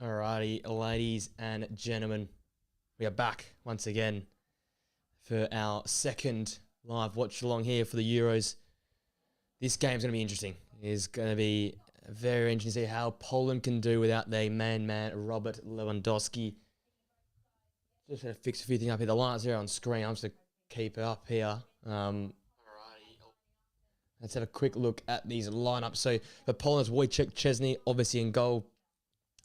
Alrighty, ladies and gentlemen, we are back once again for our second live watch along here for the Euros. This game's going to be interesting. It's going to be very interesting to see how Poland can do without their man Robert Lewandowski. Just going to fix a few things up here. The lines here on screen. I'm just going to keep it up here. Let's have a quick look at these lineups. So for Poland's Wojciech Szczesny, obviously in goal.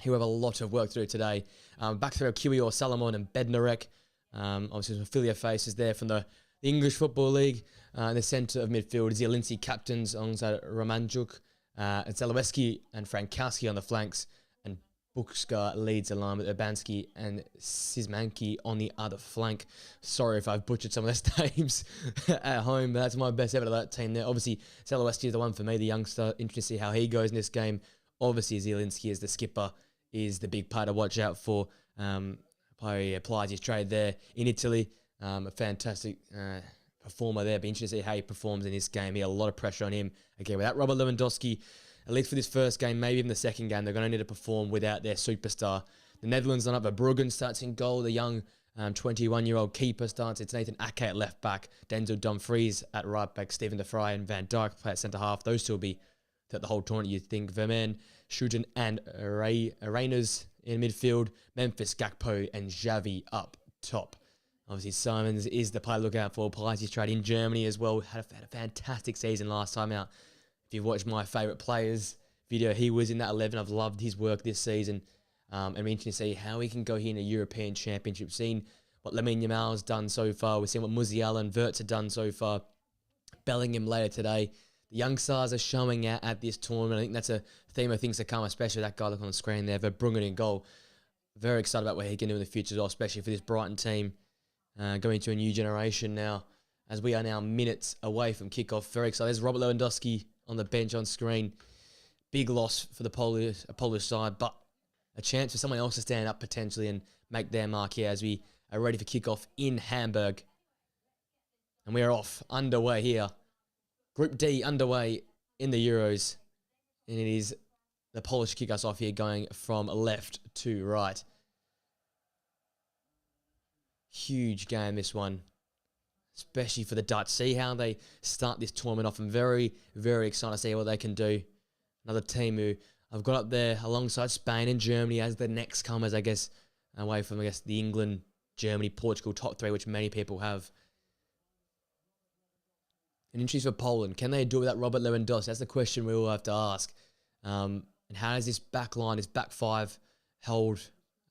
He will have a lot of work to do today. Back throw Kiwi or Salomon and Bednarek. Obviously some familiar faces there from the English Football League. In the centre of midfield, Zielinski captains alongside Romanchuk. And Zalewski and Frankowski on the flanks. And Bukska leads the line with Urbanski and Szymanski on the other flank. Sorry if I've butchered some of their names at home, but that's my best ever of that team there. Obviously, Zalewski is the one for me, the youngster. Interesting to see how he goes in this game. Obviously, Zielinski as the skipper is the big part to watch out for. He applies his trade there in Italy. A fantastic performer there. Be interesting to see how he performs in this game. He had a lot of pressure on him. Again, without Robert Lewandowski, at least for this first game, maybe even the second game, they're going to need to perform without their superstar. The Netherlands line up. Verbruggen starts in goal. The young 21-year-old keeper starts. It's Nathan Ake at left back. Denzel Dumfries at right back. Steven de Vrij and Van Dijk play at centre half. Those two will be throughout the whole tournament. You think Vermaelen, Schuiten and Reyners in midfield. Memphis, Gakpo and Xavi up top. Obviously, Simons is the player to look out for. Applies his trade in Germany as well. Had a fantastic season last time out. If you've watched my favourite players video, he was in that 11. I've loved his work this season. And we're interested to see how he can go here in a European Championship. Seen what Lamine Yamal's done so far. We've seen what Musiala and Wirtz have done so far. Bellingham later today. The young stars are showing out at this tournament. I think that's a theme of things to come, especially that guy looking on the screen there, Verbruggen in goal. Very excited about what he can do in the future as well, especially for this Brighton team. Going to a new generation now, as we are now minutes away from kickoff. Very excited. There's Robert Lewandowski on the bench on screen. Big loss for the Polish side, but a chance for someone else to stand up potentially and make their mark here as we are ready for kickoff in Hamburg. And we are off, underway here. Group D underway in the Euros. And it is the Polish kick us off here going from left to right. Huge game, this one. Especially for the Dutch. See how they start this tournament off. I'm very, very excited to see what they can do. Another team who I've got up there alongside Spain and Germany as the next comers, I guess, away from, the England, Germany, Portugal top three, which many people have. An interest for Poland. Can they do it without Robert Lewandowski? That's the question we will have to ask. And how does this back line, this back five, hold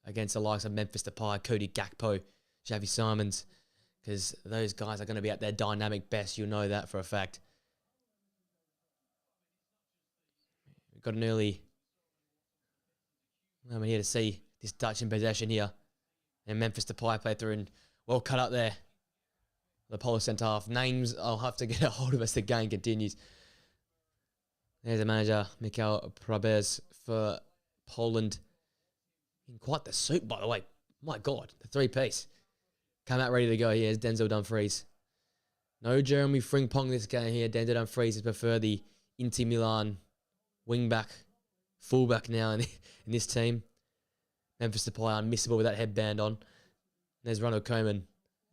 against the likes of Memphis Depay, Cody Gakpo, Xavi Simons? Because those guys are going to be at their dynamic best. You know that for a fact. We've got an early moment here to see this Dutch in possession here. And Memphis Depay play through and well cut up there. The Polish centre half. Names I'll have to get a hold of as the game continues. There's the manager, Michał Probierz for Poland. In quite the suit, by the way. My God, the three-piece. Come out ready to go. Here's Denzel Dumfries. No Jeremy Frimpong this game here. Denzel Dumfries has preferred the Inter Milan wing-back, full-back now in this team. Memphis Depay unmissable with that headband on. There's Ronald Koeman,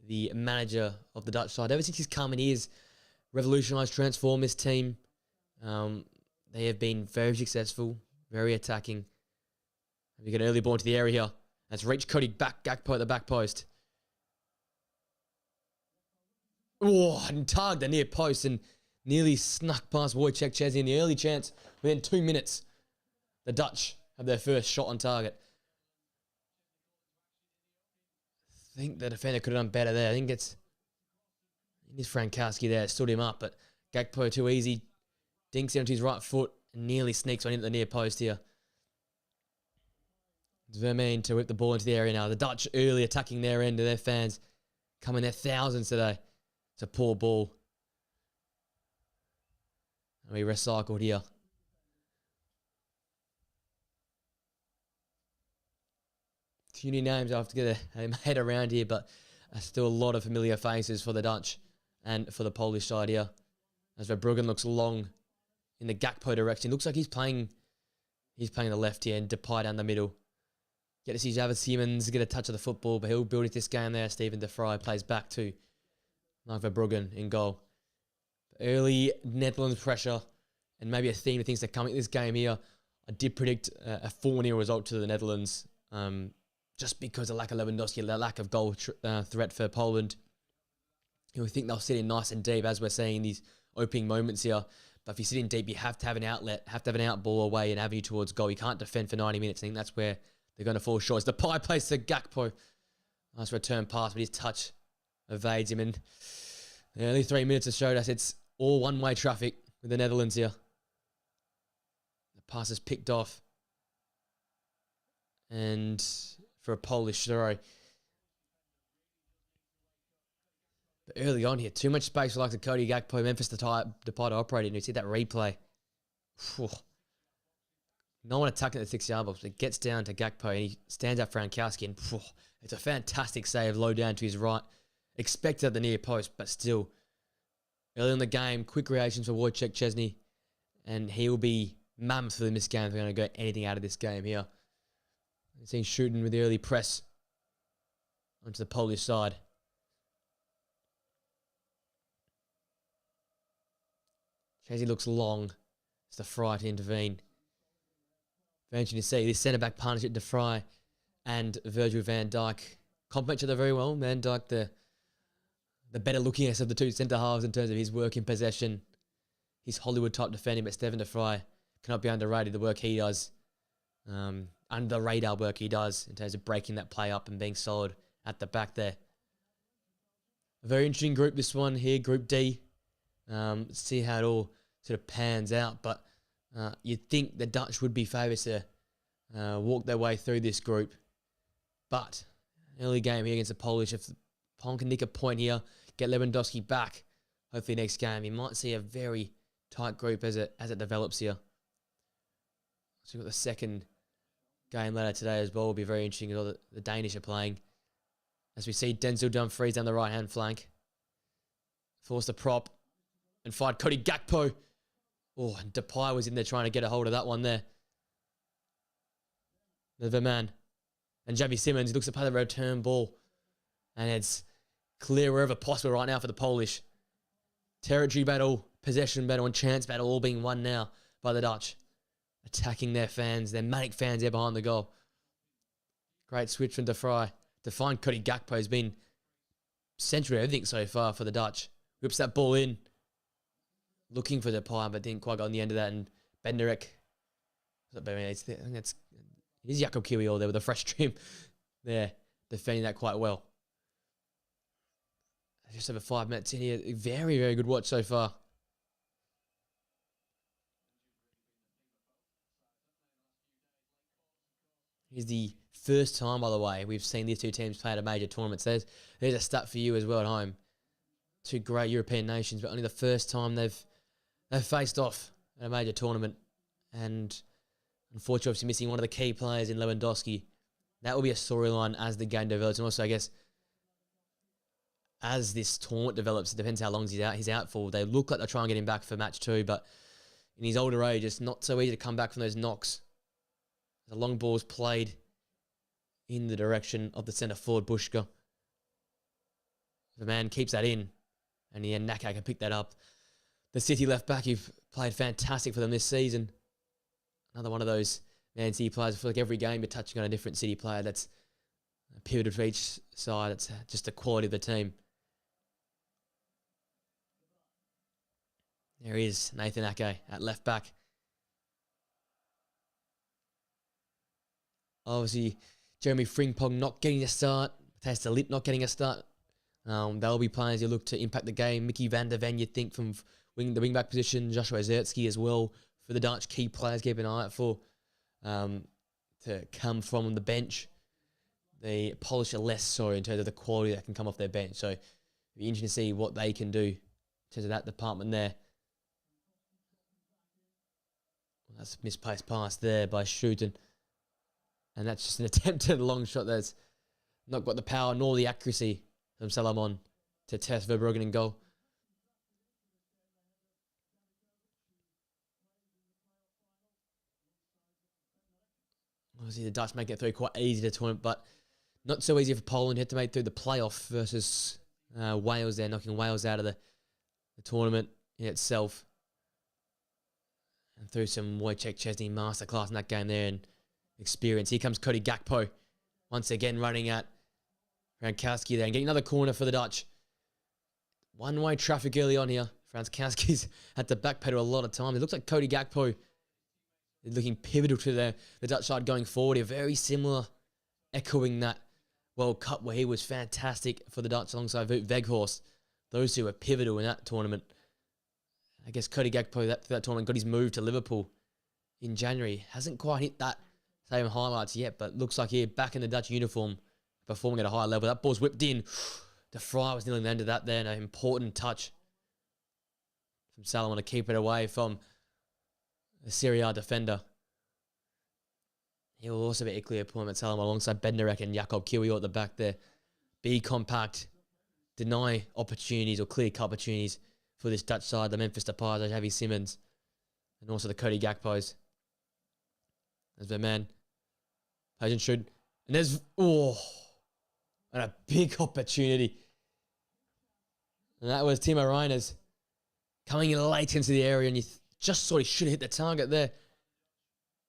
the manager of the Dutch side. Ever since he's come in, he has revolutionised, transformed this team. They have been very successful, very attacking. We get an early ball into the area here. That's reached Cody Gakpo at the back post. Oh, and tagged the near post and nearly snuck past Wojciech Szczesny in the early chance. Within 2 minutes, the Dutch have their first shot on target. I think the defender could have done better there. I think it's Frankowski there. Stood him up, but Gakpo too easy. Dinks it onto his right foot and nearly sneaks on into the near post here. It's Vermaelen to whip the ball into the area now. The Dutch early attacking their end of their fans. Coming their thousands today. It's a poor ball. And we recycled here. Few new names I have to get my head around here, but still a lot of familiar faces for the Dutch and for the Polish side here. As Verbruggen looks long in the Gakpo direction. Looks like he's playing the left here and Depay down the middle. Get to see Javid Siemens get a touch of the football, but he'll build it this game there. Stephen de Vrij plays back to Mark Verbruggen in goal. Early Netherlands pressure, and maybe a theme of things that come in this game here. I did predict a 4-0 result to the Netherlands, just because of lack of Lewandowski, the lack of goal threat for Poland. You know, we think they'll sit in nice and deep, as we're seeing these opening moments here. But if you sit in deep, you have to have an outlet, have to have an out ball away, an avenue towards goal. You can't defend for 90 minutes. I think that's where they're going to fall short. It's the pie plays to Gakpo. Nice return pass, but his touch evades him. And the only 3 minutes have showed us it's all one-way traffic with the Netherlands here. The pass is picked off. And for a Polish throw. But early on here, too much space for like the Cody Gakpo, Memphis Depay to operate in. You see that replay. Whew. No one attacking at the 6-yard box, but it gets down to Gakpo and he stands up for Frankowski, and it's a fantastic save low down to his right. Expected at the near post, but still. Early in the game, quick reactions for Wojciech Szczesny, and he will be mammoth for this game if they're going to get anything out of this game here. Seeing shooting with the early press onto the Polish side. Szczesny looks long. It's the Vrij to intervene. Very interesting to see this centre-back partnership, de Vrij and Virgil van Dijk, complement each other very well. Van Dijk, the better looking of the two centre-halves in terms of his work in possession. He's Hollywood-type defending, but Stephen de Vrij cannot be underrated, the work he does. Under the radar work he does in terms of breaking that play up and being solid at the back there. A very interesting group, this one here, Group D. See how it all sort of pans out, but you'd think the Dutch would be favourites to walk their way through this group. But early game here against the Polish, if Poland can nick a point here, get Lewandowski back, hopefully next game, you might see a very tight group as it develops here. So we've got the second game later today as well. Will be very interesting as all the Danish are playing. As we see Denzel Dumfries down the right-hand flank. Forced the prop and fired Cody Gakpo. Oh, and Depay was in there trying to get a hold of that one there. The Verman. And Javi Siemens, he looks to play the return ball. And it's clear wherever possible right now for the Polish. Territory battle, possession battle, and chance battle all being won now by the Dutch. Attacking their fans, their manic fans there behind the goal. Great switch from de Vrij. To find Cody Gakpo has been central to everything so far for the Dutch. Whips that ball in. Looking for Depay, but didn't quite get on the end of that. And Bednarek. I think it is Jakub Kiwior there with a fresh trim there, defending that quite well. Just over 5 minutes in here. Very, very good watch so far. Here's the first time, by the way, we've seen these two teams play at a major tournament. So there's a stat for you as well at home. Two great European nations, but only the first time they've faced off at a major tournament. And unfortunately, obviously missing one of the key players in Lewandowski. That will be a storyline as the game develops. And also, I guess, as this tournament develops, it depends how long he's out for. They look like they'll try and get him back for match 2, but in his older age, it's not so easy to come back from those knocks. The long ball's played in the direction of the centre forward, Bushka. The man keeps that in, and Naka can pick that up. The City left back, who've played fantastic for them this season. Another one of those Man City players. I feel like every game you're touching on a different City player that's pivoted for each side. It's just the quality of the team. There is Nathan Ake at left back. Obviously, Jeremy Frimpong not getting a start. Matthijs de Ligt not getting a start. They'll be playing as you look to impact the game. Mickey van der Ven, you'd think, from the wing-back position. Joshua Zertsky as well for the Dutch. Key players keep an eye out for to come from the bench. The Polish are less so in terms of the quality that can come off their bench. So it'll be interesting to see what they can do in terms of that department there. That's a misplaced pass there by Schuiten. And that's just an attempt at a long shot that's not got the power nor the accuracy from Salomon to test Verbruggen in goal. Obviously, the Dutch make it through quite easy to the tournament, but not so easy for Poland. You had to make through the playoff versus Wales there, knocking Wales out of the tournament in itself. And through some Wojciech Szczesny masterclass in that game there and experience. Here comes Cody Gakpo. Once again running at Frankowski there and getting another corner for the Dutch. One-way traffic early on here. Frankowski's had to backpedal a lot of time. It looks like Cody Gakpo is looking pivotal to the Dutch side going forward here. Very similar, echoing that World Cup where he was fantastic for the Dutch alongside Wout Weghorst. Those two were pivotal in that tournament. I guess Cody Gakpo for that tournament got his move to Liverpool in January. Hasn't quite hit that same highlights yet, but looks like here back in the Dutch uniform, performing at a high level. That ball's whipped in. De Vrij was nearly the end of that there, and an important touch from Salomon to keep it away from the Serie A defender. He will also be equally appointed Salomon alongside Bednarek and Jakub Kiwior at the back there. Be compact, deny opportunities or clear-cut opportunities for this Dutch side, the Memphis Depay, the Xavi Simons, and also the Cody Gakpos. There's the man. Patient shoot. And there's, and a big opportunity. And that was Timo Reiners coming in late into the area, and you just thought he should have hit the target there.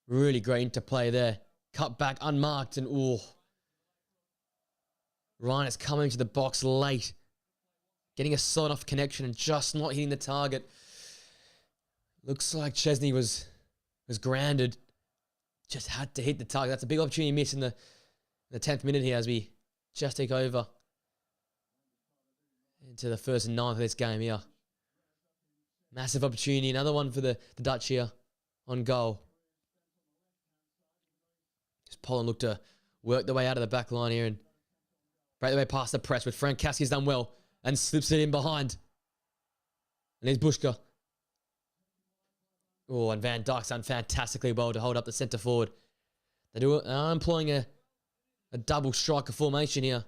Really great interplay there. Cut back, unmarked, and Reiners coming to the box late. Getting a solid off connection and just not hitting the target. Looks like Szczesny was grounded. Just had to hit the target. That's a big opportunity miss in the 10th minute here as we just take over into the first and 9th of this game here. Massive opportunity. Another one for the Dutch here on goal. As Poland look to work their way out of the back line here and break their way past the press, with Frankowski's done well and slips it in behind. And there's Bushka. And Van Dijk's done fantastically well to hold up the centre forward. They are employing a double striker formation here,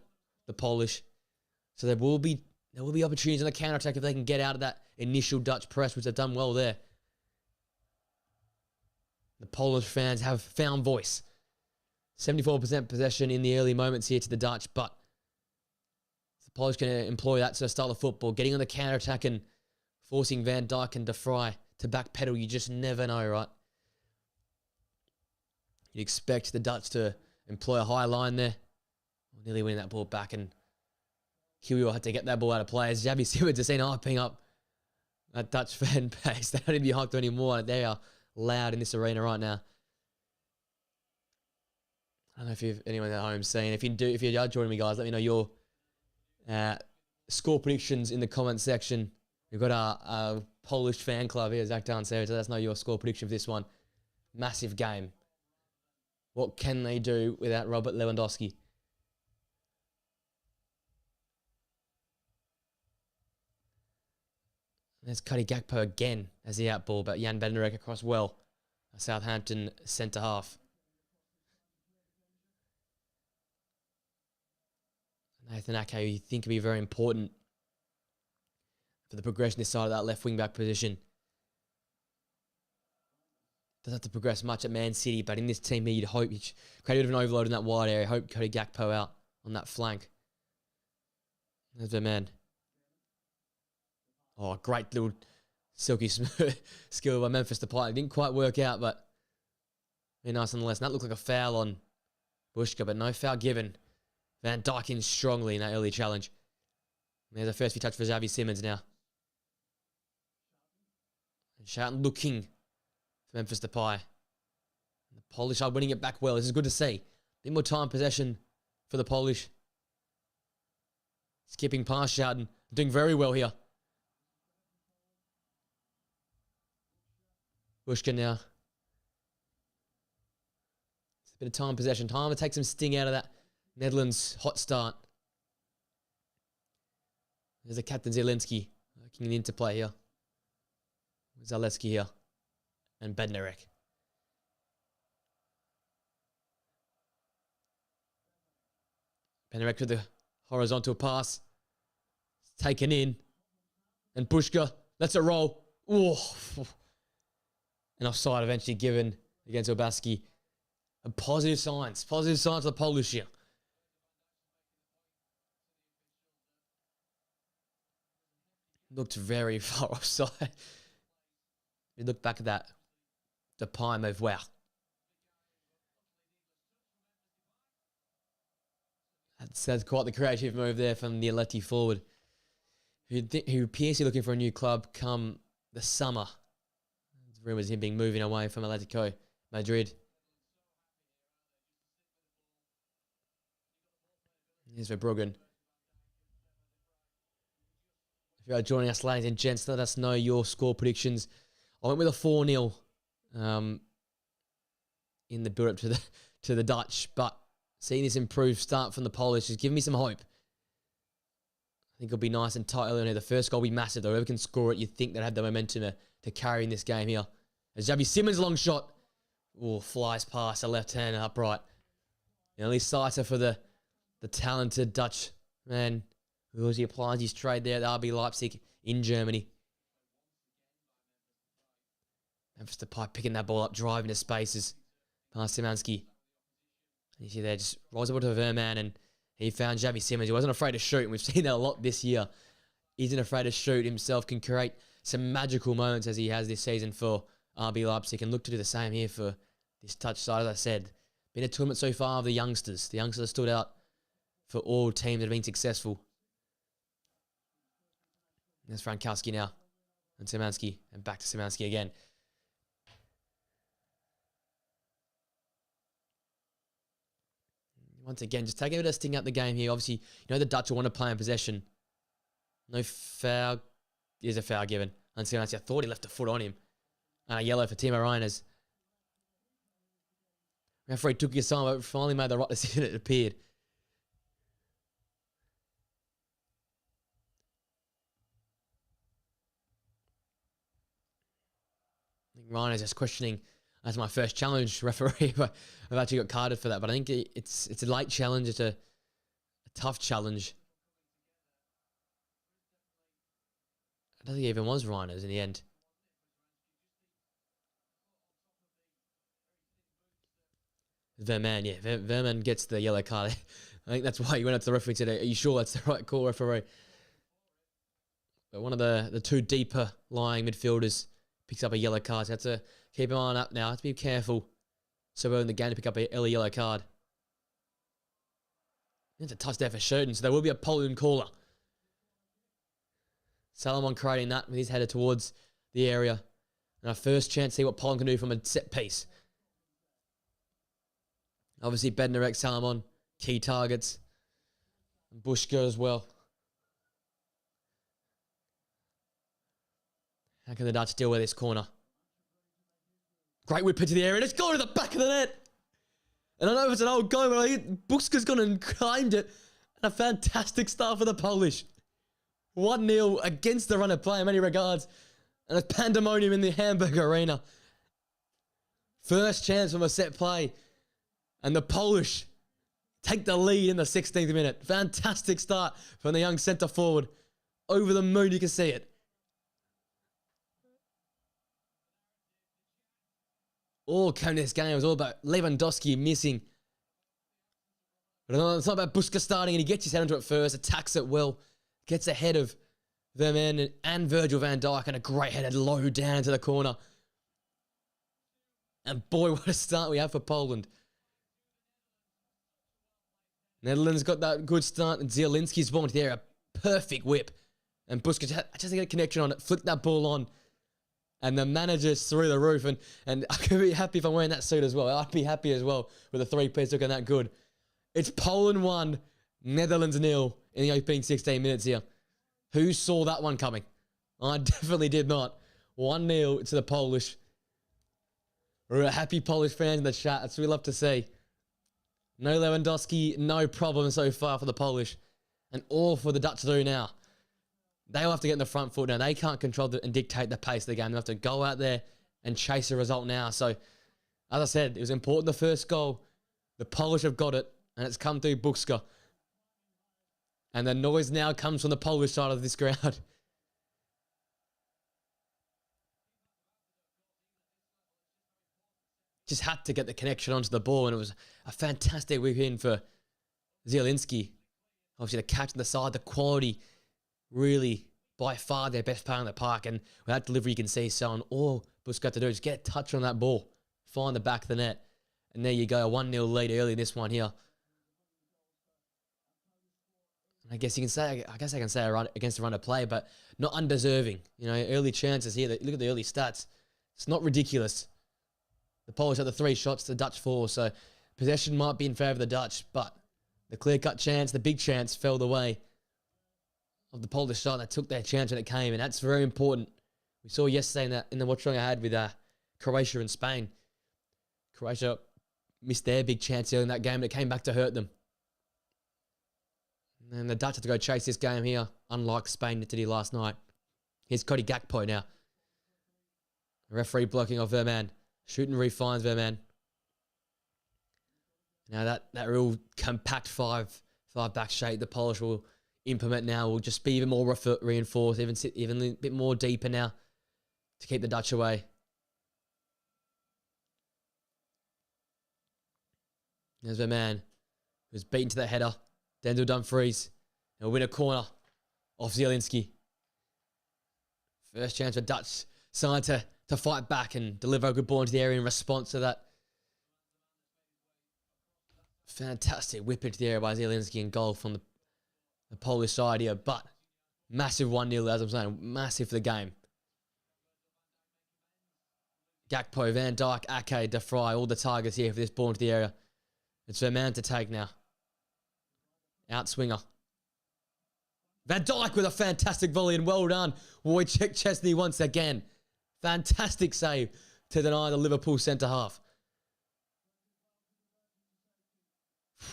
the Polish. So there will be opportunities on the counter-attack if they can get out of that initial Dutch press, which they've done well there. The Polish fans have found voice. 74% possession in the early moments here to the Dutch, but the Polish can employ that sort of style of football, getting on the counter-attack and forcing Van Dijk and De Vrij to backpedal. You just never know, right? You'd expect the Dutch to employ a high line there. Nearly winning that ball back, and Kiwior had to get that ball out of play. As Xavi Simons is seen hyping up that Dutch fan base. They don't need to be hyped anymore. They are loud in this arena right now. I don't know if you've anyone at home seen. If you are joining me, guys, let me know your score predictions in the comment section. We've got our Polish fan club here, Zach downstairs. So let us know your score prediction for this one. Massive game. What can they do without Robert Lewandowski? There's Cody Gakpo again as the outball, but Jan Bednarek across well. A Southampton centre half. Nathan Ake, you think could be very important for the progression this side of that left wing back position. Doesn't have to progress much at Man City, but in this team here, you'd hope you create a bit of an overload in that wide area. Hope Cody Gakpo out on that flank. There's the man. Oh, great little silky smooth skill by Memphis Depay. It didn't quite work out, but very nice nonetheless. And that looked like a foul on Bushka, but no foul given. Van Dijk in strongly in that early challenge. And there's a first few touch for Xavi Simons now. And Charlton looking for Memphis Depay. And the Polish are winning it back well. This is good to see. A bit more time possession for the Polish. Skipping past Charlton. Doing very well here. Bushka now. It's a bit of time possession. Time to take some sting out of that Netherlands hot start. There's a captain Zielinski working an interplay here. Zalewski here. And Bednarek. Bednarek with the horizontal pass. It's taken in. And Bushka lets it roll. Ooh. And offside eventually given against Obaski. And positive signs for the Polish here. Looked very far offside. You look back at that. The pie move, wow. That's quite the creative move there from the Atleti forward, who appears to be looking for a new club come the summer. There's rumours of him being moving away from Atletico Madrid. Here's Verbruggen. If you are joining us, ladies and gents, let us know your score predictions. I went with a 4-0 in the build-up to the Dutch, but seeing this improved start from the Polish is giving me some hope. I think it'll be nice and tight early on here. The first goal will be massive, though. Whoever can score it, you think they'd have the momentum to carry in this game here. As Xavi Simons' long shot. Oh, flies past the left-hand upright. And at least Saita for the talented Dutch man who he applies his trade there at RB Leipzig in Germany. Memphis Depay picking that ball up, driving to spaces past Szymanski. You see there, just rolls over to Verman, and he found Xavi Simons. He wasn't afraid to shoot, and we've seen that a lot this year. He isn't afraid to shoot himself, can create some magical moments as he has this season for RB Leipzig, and look to do the same here for this touch side. As I said, been a tournament so far of the youngsters. The youngsters stood out for all teams that have been successful. There's Frankowski now, and Szymanski, and back to Szymanski again. Once again, just taking a bit of sting out the game here. Obviously, you know the Dutch will want to play in possession. No foul. There's a foul given. And Szymanski, I thought he left a foot on him. And a yellow for Timo Reiners. Referee took his time, but finally made the right decision, it appeared. I think Reiners just questioning. That's my first challenge, referee. But I've actually got carded for that. But I think it's a light challenge. It's a tough challenge. I don't think it even was Reiners in the end. Verman, yeah. Verman gets the yellow card. I think that's why he went up to the referee today. Are you sure that's the right call, referee? But one of the two deeper lying midfielders picks up a yellow card. So have to keep an eye up now. Have to be careful. So early in the game to pick up a early yellow card. It's a touch there for Sheridan. So there will be a Poland caller. Salomon creating that with his header towards the area. And our first chance to see what Poland can do from a set piece. Obviously, Bednarek, Salomon, key targets. And Bushka as well. How can the Dutch deal with this corner? Great whip into the area. Let's go to the back of the net. And I know it's an old goal, but I think Bushka's gone and claimed it. And a fantastic start for the Polish. 1-0 against the run of play in many regards. And a pandemonium in the Hamburg Arena. First chance from a set play. And the Polish take the lead in the 16th minute. Fantastic start from the young centre forward. Over the moon, you can see it. All came to this game. It was all about Lewandowski missing. But it's not about Bushka starting, and he gets his head into it first, attacks it well, gets ahead of Verman and Virgil van Dijk, and a great header low down into the corner. And boy, what a start we have for Poland. Netherlands got that good start, and Zielinski's ball into the area. Perfect whip. And Bushka just get a connection on it, flick that ball on. And the manager's through the roof. And I could be happy if I'm wearing that suit as well. I'd be happy as well with a three-piece looking that good. It's Poland 1, Netherlands 0 in the opening 16 minutes here. Who saw that one coming? I definitely did not. 1-0 to the Polish. We're happy Polish fans in the chat. That's what we love to see. No Lewandowski, no problem so far for the Polish. And all for the Dutch to do now. They'll have to get in the front foot now. They can't control and dictate the pace of the game. They have to go out there and chase a result now. So, as I said, it was important the first goal. The Polish have got it, and it's come through Bushka. And the noise now comes from the Polish side of this ground. just had to get the connection onto the ball, and it was a fantastic whip in for Zielinski. Obviously, the catch on the side, the quality, really by far their best player in the park. And with that delivery, you can see someone all Buska got to do is get a touch on that ball, find the back of the net, and there you go, a 1-0 lead early in this one here. I guess you can say, I can say a run against a run of play, but not undeserving. You know, early chances here. Look at the early stats. It's not ridiculous. The Polish had the 3 shots, the Dutch 4, so possession might be in favour of the Dutch, but the clear-cut chance, the big chance, fell the way of the Polish side. They took their chance when it came, and that's very important. We saw yesterday in the watch along I had with Croatia and Spain. Croatia missed their big chance early in that game, and it came back to hurt them. And the Dutch have to go chase this game here, unlike Spain did last night. Here's Cody Gakpo now. The referee blocking off Verman. Shooting refines Verman. Now that real compact five back shape the Polish will implement now will just be even more reinforced, even a bit more deeper now to keep the Dutch away. There's Verman, who's beaten to the header. Denzel Dumfries. He'll win a corner off Zielinski. First chance for Dutch side to fight back and deliver a good ball into the area in response to that. Fantastic whip into the area by Zielinski and goal from the Polish side here. But massive 1-0, as I'm saying. Massive for the game. Gakpo, Van Dijk, Ake, De Vrij, all the targets here for this ball into the area. It's Verman to take now. Outswinger. Van Dijk with a fantastic volley and well done. Wojciech Szczesny once again. Fantastic save to deny the Liverpool centre-half.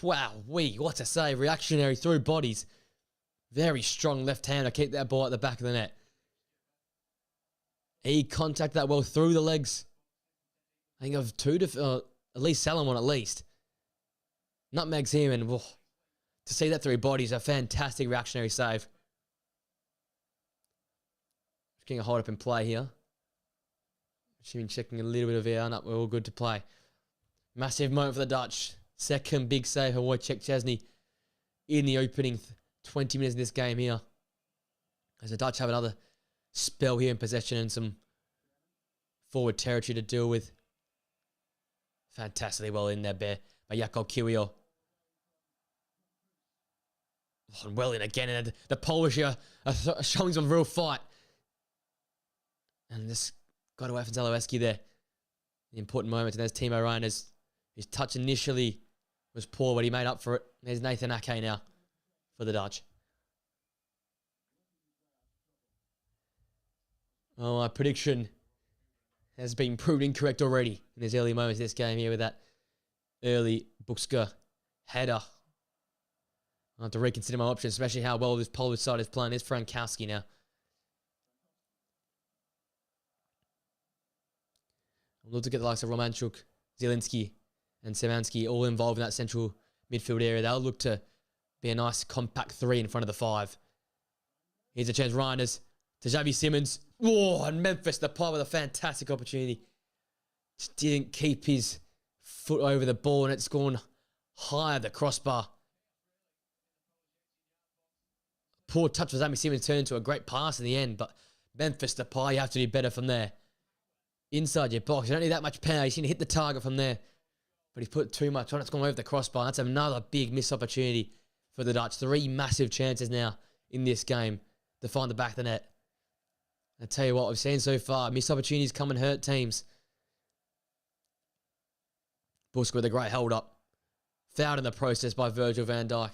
Wow, what a save. Reactionary through bodies. Very strong left hand to keep that ball at the back of the net. He contacted that well through the legs. I think of at least Salomon at least. Nutmegs him and to see that through bodies, a fantastic reactionary save. Just getting a hold up in play here. Checking a little bit of air. No, we're all good to play. Massive moment for the Dutch. Second big save for Wojciech Szczesny in the opening 20 minutes of this game here. As the Dutch have another spell here in possession and some forward territory to deal with. Fantastically well in there by Jakub Kiwior. And well in again, and the Polish are showing some real fight. And this got away from Zalewski there. The important moment, and there's Timo Ryan. His touch initially was poor, but he made up for it. There's Nathan Ake now for the Dutch. Oh, my prediction has been proved incorrect already in these early moments of this game here with that early Buska header. I have to reconsider my options, especially how well this Polish side is playing. There's Frankowski now. I'll look to get the likes of Romanchuk, Zielinski, and Szymanski all involved in that central midfield area. They'll look to be a nice compact 3 in front of the 5. Here's a chance, Reiners to Xavi Simons. Oh, and Memphis, the pie with a fantastic opportunity. Just didn't keep his foot over the ball, and it's gone higher the crossbar. Poor touch for Xavi Simons turned into a great pass in the end, but Memphis Depay, you have to do better from there. Inside your box, you don't need that much power. You need to hit the target from there. But he's put too much on. It's gone over the crossbar. That's another big missed opportunity for the Dutch. 3 massive chances now in this game to find the back of the net. I tell you what, we've seen so far. Missed opportunities come and hurt teams. Buska with a great hold up. Fouled in the process by Virgil van Dijk.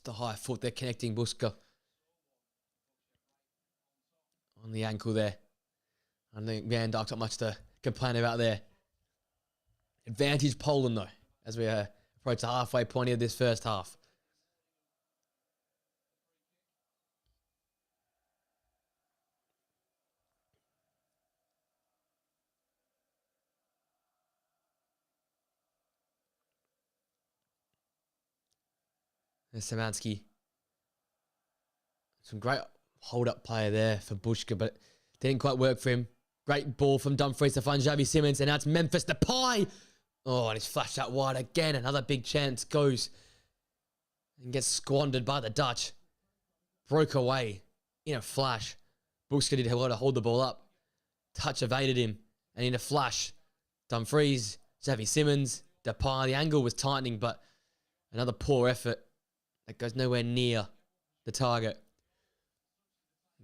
The high foot, they're connecting Buska on the ankle there. I think Van Dijk's not much to complain about there. Advantage Poland though, as we approach the halfway point of this first half. There's Szymanski. Some great hold-up player there for Bushka, but didn't quite work for him. Great ball from Dumfries to find Xavi Simons, and now it's Memphis Depay. Oh, and he's flashed out wide again. Another big chance goes and gets squandered by the Dutch. Broke away in a flash. Bushka did well to hold the ball up. Touch evaded him, and in a flash, Dumfries, Xavi Simons, Depay. The angle was tightening, but another poor effort that goes nowhere near the target.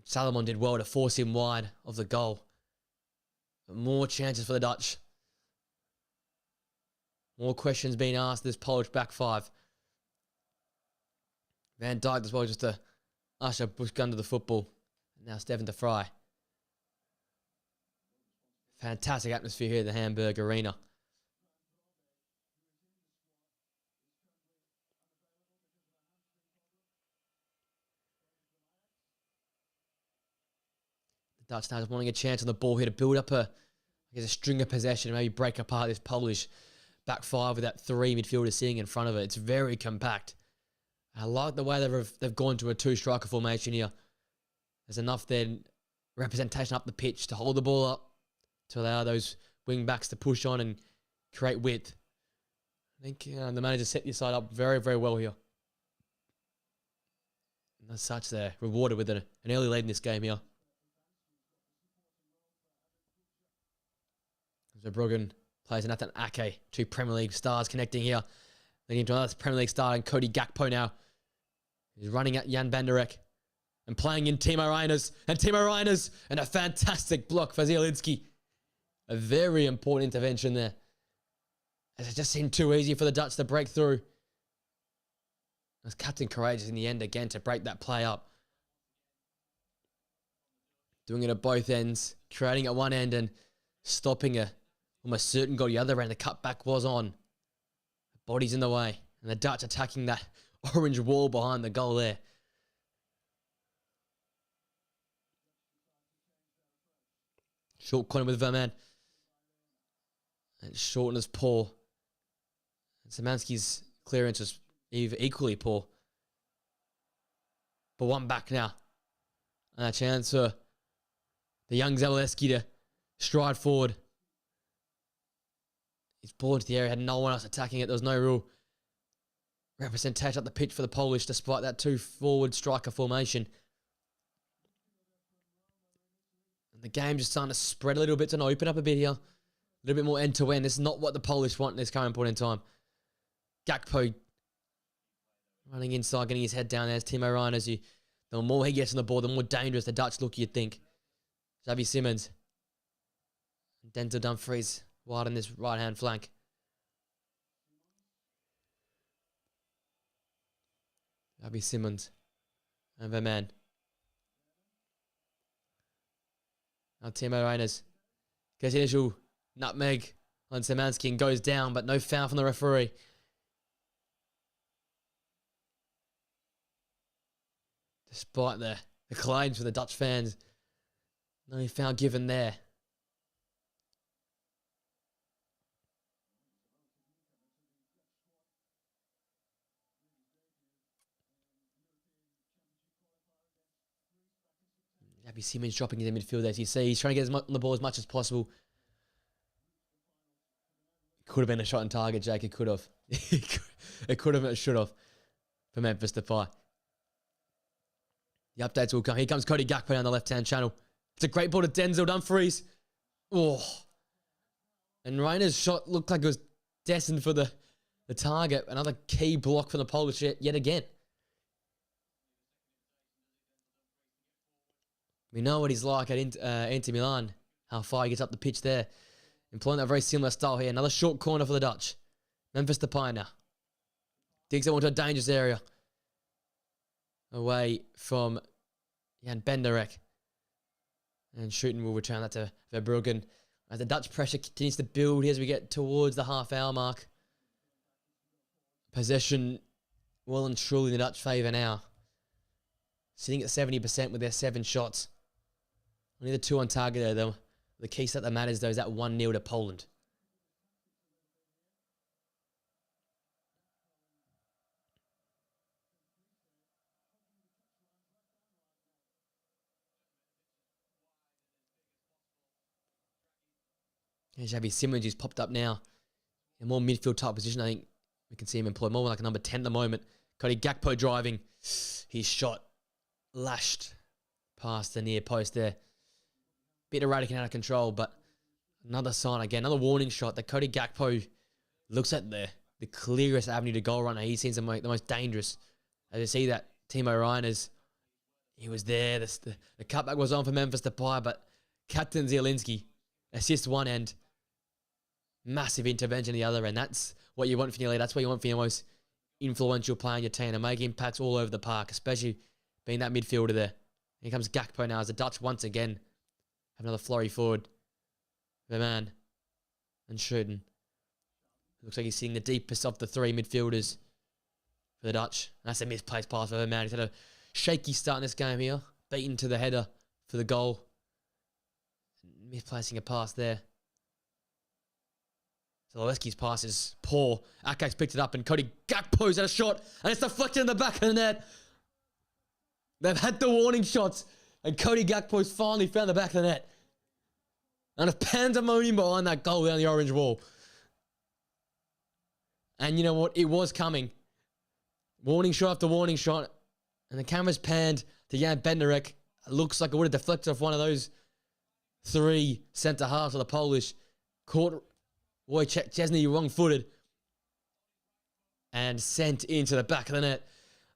Salomon did well to force him wide of the goal. But more chances for the Dutch. More questions being asked this Polish back five. Van Dijk as well just to usher Bushka under the football. Now Stefan de Vrij. Fantastic atmosphere here at the Hamburg Arena. The Dutch now just wanting a chance on the ball here to build up a string of possession, maybe break apart this Polish back five with that three midfielders sitting in front of it. It's very compact. I like the way they've gone to a two-striker formation here. There's enough then representation up the pitch to hold the ball up, to allow those wing backs to push on and create width. I think the manager set this side up very, very well here. And as such, they're rewarded with an early lead in this game here. Verbruggen plays Nathan Ake, two Premier League stars connecting here. Leading to another Premier League star, and Cody Gakpo now. He's running at Jan Benderek and playing in Timo Reiners, and a fantastic block for Zielinski. A very important intervention there, as it just seemed too easy for the Dutch to break through. As Captain Courageous in the end again to break that play up. Doing it at both ends, creating at one end and stopping a almost certain goal the other end. The cutback was on. The body's in the way, and the Dutch attacking that orange wall behind the goal there. Short corner with Verman. And Shorten is poor. And Szymanski's clearance was equally poor. But one back now. And a chance for the young Zaleski to stride forward. He's ball into the area, had no one else attacking it. There was no real representation up the pitch for the Polish, despite that two-forward striker formation. And the game just starting to spread a little bit and open up a bit here. A little bit more end-to-end. This is not what the Polish want in this current point in time. Gakpo running inside, getting his head down. There's Timo Reiners. The more he gets on the ball, the more dangerous the Dutch look, you'd think. Xavi Simons. Denzel Dumfries wide on this right-hand flank. Xavi Simons. And Verman. Now Timo Reiners gets the initial nutmeg on Szymanski and goes down, but no foul from the referee. Despite the claims from the Dutch fans, no foul given there. Xavi Simons dropping in the midfield as you see. He's trying to get on the ball as much as possible. Could have been a shot on target, Jake. It could have. It could have, it should have. For Memphis Depay. The updates will come. Here comes Cody Gakpo down the left-hand channel. It's a great ball to Denzel Dumfries. Oh. And Rainer's shot looked like it was destined for the target. Another key block from the Polish yet again. We know what he's like at Inter Milan. How far he gets up the pitch there. Employing that very similar style here. Another short corner for the Dutch. Memphis Depay now. Digs it onto a dangerous area. Away from Jan Benderek. And Shooten will return that to Verbruggen. As the Dutch pressure continues to build here as we get towards the half-hour mark. Possession well and truly in the Dutch favour now. Sitting at 70% with their 7 shots. Only the 2 on target there, though. The key stat that matters, though, is that 1-0 to Poland. And Xavi Simons, who's popped up now in more midfield type position. I think we can see him employed more like a number 10 at the moment. Cody Gakpo driving. His shot lashed past the near post there. Bit erratic and out of control, but another sign again, another warning shot that Cody Gakpo looks at the clearest avenue to goal right now. He seems the most dangerous. As you see that Timo Ryan he was there. The cutback was on for Memphis Depay, but Captain Zielinski assist one end. Massive intervention the other end. That's what you want from your leader. That's what you want for your most influential player in your team to make impacts all over the park, especially being that midfielder there. Here comes Gakpo now as the Dutch once again have another flurry forward. Vermaelen and Schouten. Looks like he's seeing the deepest of the three midfielders for the Dutch. That's a misplaced pass for Vermaelen. He's had a shaky start in this game here. Beaten to the header for the goal. Misplacing a pass there. Zalewski's pass is poor. Ake's picked it up and Cody Gakpo's at a shot and it's deflected in the back of the net. They've had the warning shots and Cody Gakpo's finally found the back of the net. And a pandemonium behind that goal down the orange wall. And you know what? It was coming. Warning shot after warning shot. And the camera's panned to Jan Bednarek. It looks like it would have deflected off one of those three centre halves of the Polish. Caught Wojciech Szczesny wrong-footed. And sent into the back of the net.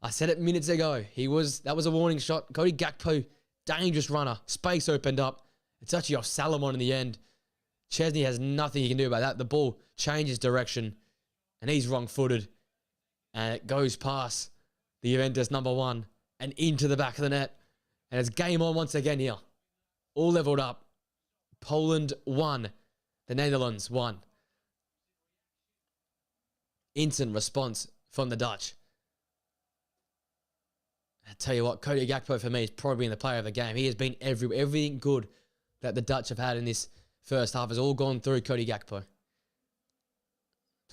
I said it minutes ago. That was a warning shot. Cody Gakpo, dangerous runner. Space opened up. It's actually off Salomon in the end. Szczesny has nothing he can do about that. The ball changes direction. And he's wrong-footed. And it goes past the Juventus number one and into the back of the net. And it's game on once again here. All leveled up. Poland 1. The Netherlands 1. Instant response from the Dutch. I tell you what, Cody Gakpo for me is probably the player of the game. He has been everything good that the Dutch have had in this first half has all gone through Cody Gakpo.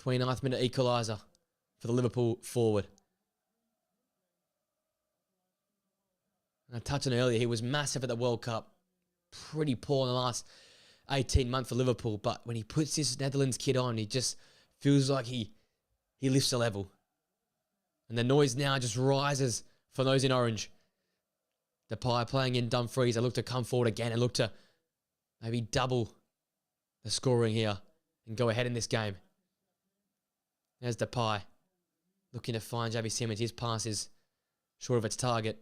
29th minute equaliser for the Liverpool forward. And I touched on earlier, he was massive at the World Cup. Pretty poor in the last 18 months for Liverpool. But when he puts this Netherlands kit on, he just feels like he lifts a level. And the noise now just rises for those in orange. Depay playing in Dumfries. They look to come forward again and look to maybe double the scoring here and go ahead in this game. There's Depay looking to find Xavi Simons. His pass is short of its target.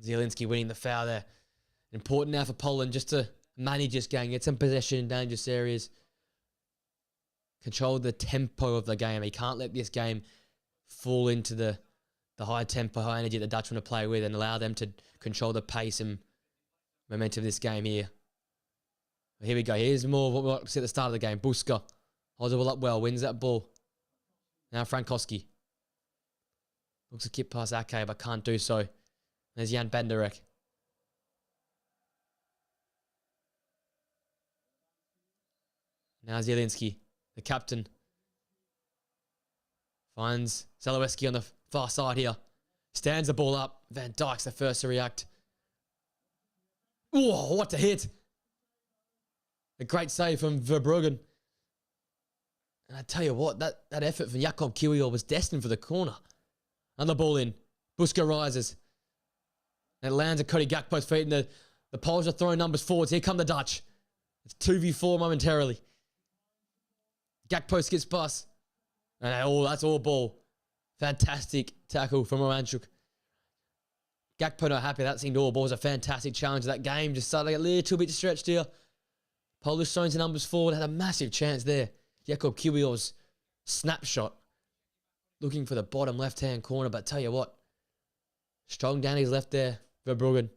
Zielinski winning the foul there. Important now for Poland just to manage this game, get some possession in dangerous areas. Control the tempo of the game. He can't let this game fall into the high tempo, high energy that the Dutch want to play with and allow them to control the pace and momentum of this game here. But here we go. Here's more of what we like to see at the start of the game. Buska holds the ball up well, wins that ball. Now Frankowski. Looks to kick past Ake, but can't do so. There's Jan Bednarek. Now Zielinski, the captain, finds Zalewski on the far side here. Stands the ball up. Van Dijk's the first to react. Whoa, what a hit. A great save from Verbruggen. And I tell you what, that effort from Jakub Kiwior was destined for the corner. Another ball in. Buska rises. And it lands at Cody Gakpo's feet. And the Poles are throwing numbers forwards. Here come the Dutch. It's 2v4 momentarily. Gakpo skips past. And that's all ball. Fantastic tackle from Romanchuk. Gakpo not happy. That seemed all ball. It was a fantastic challenge of that game. Just started a little bit stretched here. Polish throwing to numbers forward. Had a massive chance there. Jakub Kiwior's snapshot. Looking for the bottom left-hand corner. But tell you what. Strong down his left there. Verbruggen.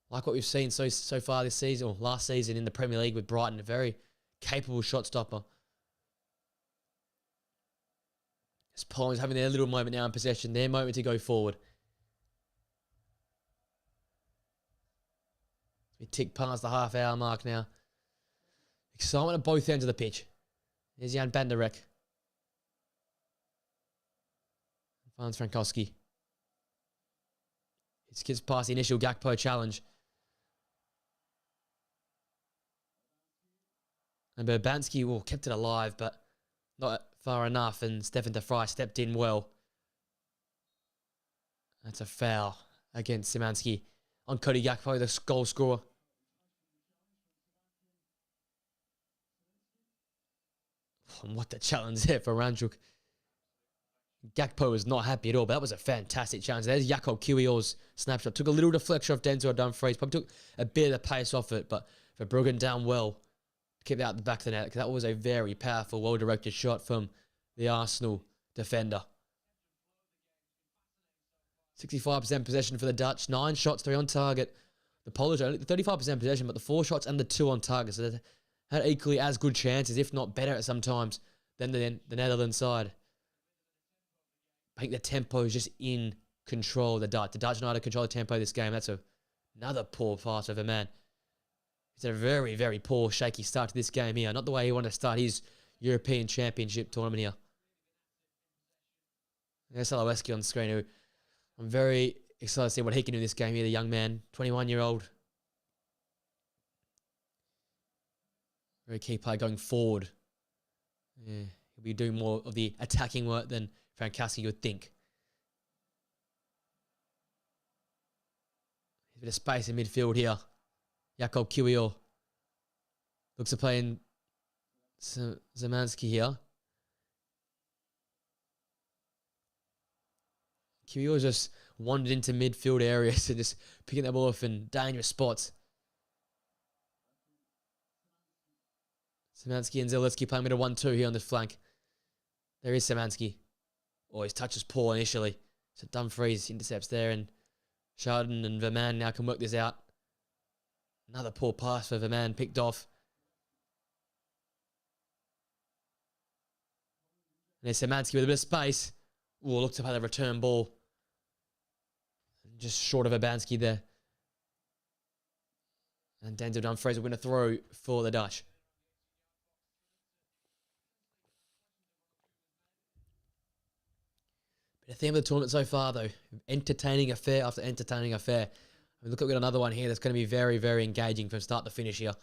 Like what we've seen so far this season. Or last season in the Premier League with Brighton. A very capable shot stopper. As Poland's having their little moment now in possession. Their moment to go forward. We tick past the half-hour mark now. Excitement at both ends of the pitch. There's Jan Bednarek. Finds Frankowski. It skips past the initial Gakpo challenge. And Burbanski kept it alive, but not far enough. And Stefan de Vrij stepped in well. That's a foul against Szymanski on Cody Gakpo, the goal scorer. And what the challenge there for Ranchuk. Gakpo was not happy at all, but that was a fantastic challenge. There's Jakob Kiwior's snapshot. Took a little deflection off Denzel Dumfries. Probably took a bit of the pace off it, but Verbruggen down well. Kept it out the back of the net, because that was a very powerful, well-directed shot from the Arsenal defender. 65% possession for the Dutch. 9 shots, 3 on target. The Polish only 35% possession, but the 4 shots and the 2 on target. So they had equally as good chances, if not better at sometimes, than the Netherlands side. I think the tempo is just in control of the Dutch. The Dutch know how to control the tempo of this game. That's another poor pass of a man. It's a very, very poor, shaky start to this game here. Not the way he wanted to start his European Championship tournament here. There's Aleweski on the screen, who I'm very excited to see what he can do in this game here, the young man, 21-year-old. Very key player going forward. Yeah, he'll be doing more of the attacking work than Frankowski, you would think. There's a bit of space in midfield here. Jakob Kiwior looks to play in Szymanski here. Kiwior just wandered into midfield areas and just picking that ball off in dangerous spots. Szymanski and Zielinski playing with a 1-2 here on the flank. There is Szymanski. His touch was poor initially. So Dumfries intercepts there, and Chardon and Verman now can work this out. Another poor pass for Verman, picked off. And there's Szymanski with a bit of space. Looks to play the return ball. Just short of Verbanski there. And Denzel Dumfries will win a throw for the Dutch. The theme of the tournament so far, though, entertaining affair after entertaining affair. I mean, look, we've got another one here that's going to be very, very engaging from start to finish here.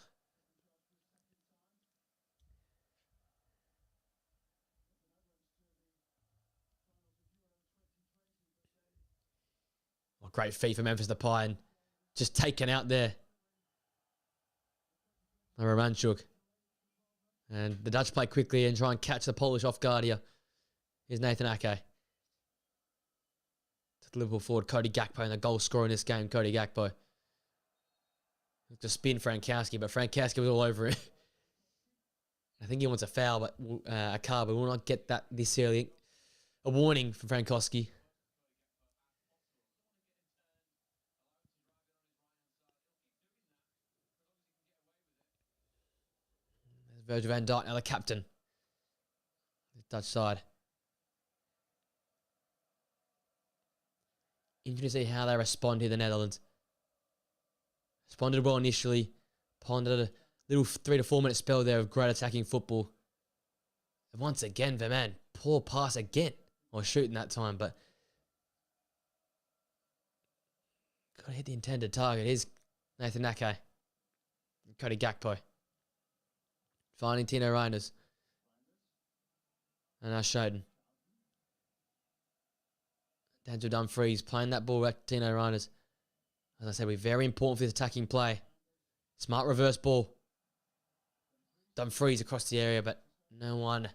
Great feat for Memphis Depay, and just taken out there. Romanchuk. And the Dutch play quickly and try and catch the Polish off guard here. Here's Nathan Ake. To the Liverpool forward, Cody Gakpo, and the goal scorer in this game, Cody Gakpo. To spin Frankowski, but Frankowski was all over it. I think he wants a foul, but a card, but we will not get that this early. A warning from Frankowski. There's Virgil van Dijk, now the captain. The Dutch side. Interesting to see how they respond to the Netherlands. Responded well initially. Pondered a little 3 to 4 minute spell there of great attacking football. And once again, Verman, poor pass again. Or shooting that time, but got to hit the intended target. Here's Nathan Ake. Cody Gakpo. Finding Tino Reinders. And now Shoden. Denzel Dumfries playing that ball back to Tino Reinders. As I said, we're very important for this attacking play. Smart reverse ball. Dumfries across the area, but no one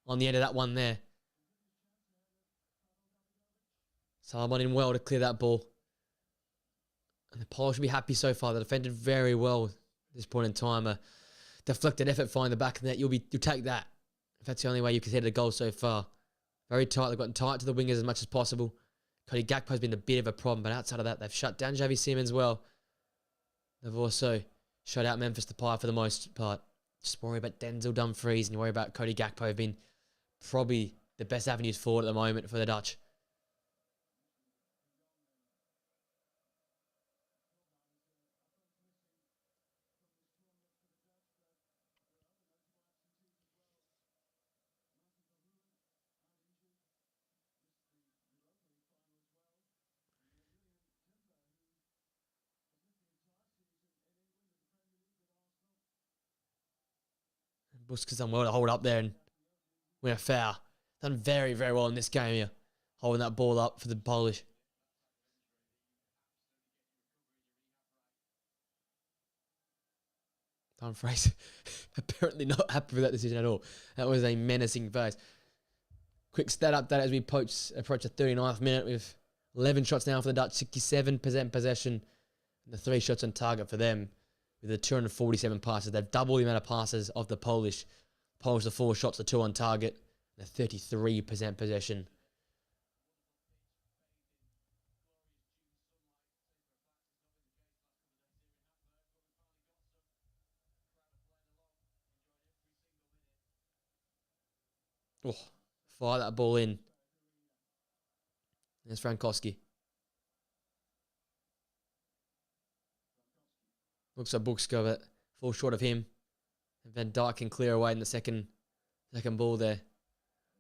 on the end of that one there. Salomon in well to clear that ball. And the Polish will be happy so far. They defended very well at this point in time. A deflected effort finding the back of the net. You'll take that. If that's the only way you can hit a goal so far. Very tight. They've gotten tight to the wingers as much as possible. Cody Gakpo's been a bit of a problem, but outside of that, they've shut down Xavi Simons well. They've also shut out Memphis Depay for the most part. Just worry about Denzel Dumfries and you worry about Cody Gakpo have been probably the best avenues forward at the moment for the Dutch. Busquets done well to hold up there and win a foul. Done very, very well in this game here, holding that ball up for the Polish. Dumfries apparently not happy with that decision at all. That was a menacing face. Quick stat update as we approach the 39th minute with 11 shots now for the Dutch, 67% possession, and the 3 shots on target for them with the 247 passes. They've doubled the amount of passes of the Polish. Polish the 4 shots, the 2 on target, and a 33% possession. Oh, fire that ball in. There's Frankowski. Looks like Buxko, but falls short of him. And Van Dijk can clear away in the second ball there.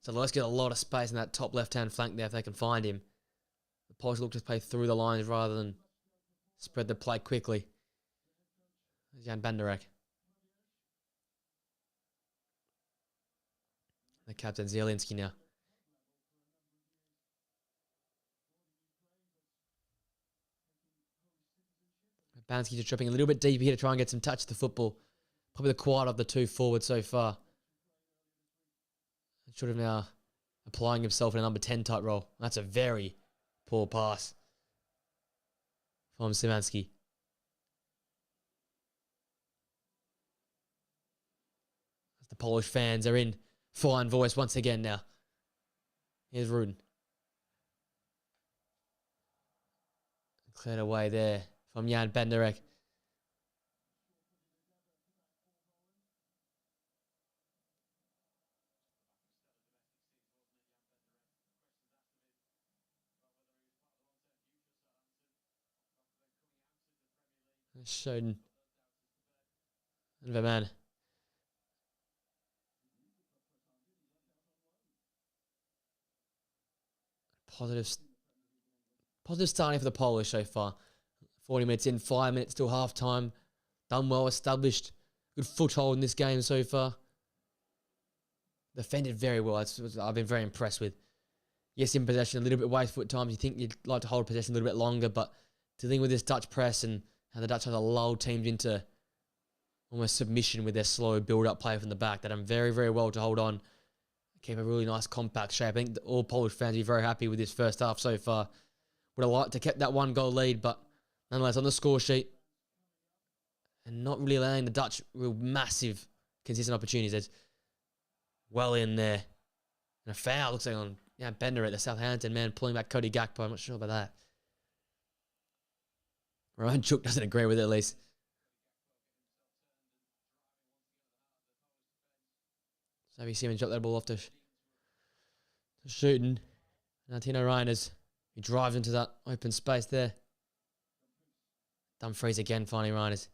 So let's get a lot of space in that top left-hand flank there if they can find him. The Polish look to play through the lines rather than spread the play quickly. There's Jan Benderek. The captain Zielinski now. Bansky just dropping a little bit deeper here to try and get some touch to the football. Probably the quiet of the 2 forwards so far. Should have now applying himself in a number 10 type role. That's a very poor pass from Szymanski. The Polish fans are in fine voice once again now. Here's Rudin. Cleared away there from Jan Benderek. Shoden. And Verman. Positive starting for the Polish so far. 40 minutes in, 5 minutes till half time. Done well, established. Good foothold in this game so far. Defended very well. I've been very impressed with. Yes, in possession, a little bit wasteful at times. You think you'd like to hold possession a little bit longer, but dealing with this Dutch press and how the Dutch have to lull teams into almost submission with their slow build-up play from the back. They've done very, very well to hold on. Keep a really nice compact shape. I think all Polish fans will be very happy with this first half so far. Would have liked to keep that 1-goal lead, but nonetheless, on the score sheet, and not really allowing the Dutch real massive, consistent opportunities. There's well in there. And a foul, looks like on Bender at the Southampton man, pulling back Cody Gakpo. I'm not sure about that. Ryan Chuk doesn't agree with it, at least. Xavi Simons dropped that ball off to shooting. Now Tino Reiners, he drives into that open space there. Dumfries again, finding Reiners.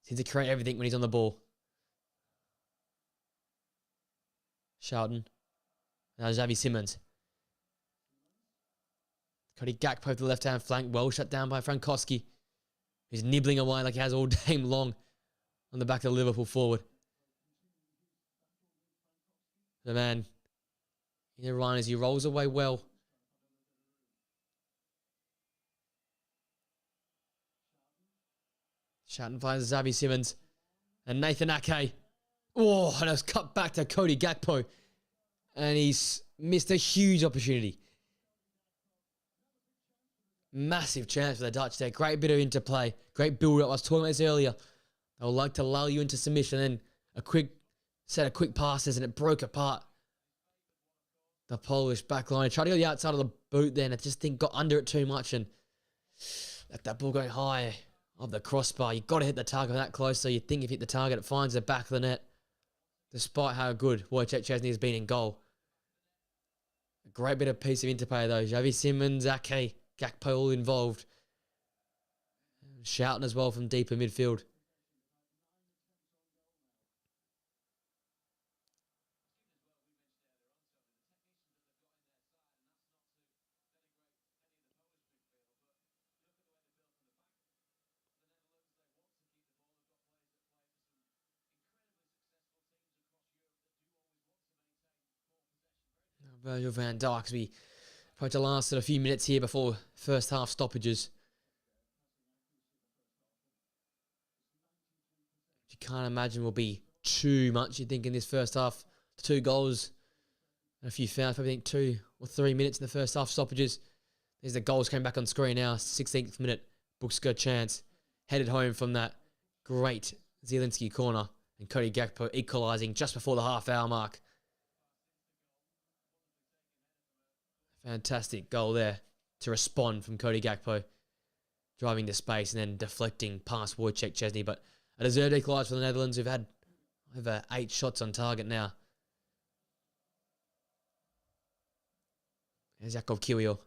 Seems to create everything when he's on the ball. Charlton. Now Xavi Simons. Cody Gakpo to the left-hand flank. Well shut down by Frankowski. He's nibbling away like he has all game long on the back of the Liverpool forward. The man, Ryan, as he rolls away well. Charlton finds Xavi Simons. And Nathan Ake. Oh, and it's cut back to Cody Gakpo. And he's missed a huge opportunity. Massive chance for the Dutch there. Great bit of interplay. Great build-up. I was talking about this earlier. They'll like to lull you into submission. And then a quick set of quick passes and it broke apart the Polish back line. Tried to go the outside of the boot then. I just think got under it too much and let that ball going high of the crossbar. You've got to hit the target that close. So you think if you hit the target, it finds the back of the net. Despite how good Wojciech Szczesny has been in goal. A great bit of piece of interplay though. Xavi Simons, Ake, Gakpo all involved. Shouting as well from deeper midfield. Virgil van Dijk, as we approach the last a few minutes here before first half stoppages. You can't imagine will be too much, you think, in this first half. 2 goals and a few fouls. Probably think 2 or 3 minutes in the first half stoppages. There's the goals came back on screen now. 16th minute, Buska chance. Headed home from that great Zielinski corner. And Cody Gakpo equalising just before the half-hour mark. Fantastic goal there to respond from Cody Gakpo. Driving to space and then deflecting past Wojciech Szczesny. But a deserved equaliser for the Netherlands, who've had over 8 shots on target now. There's Jakov Kiwior.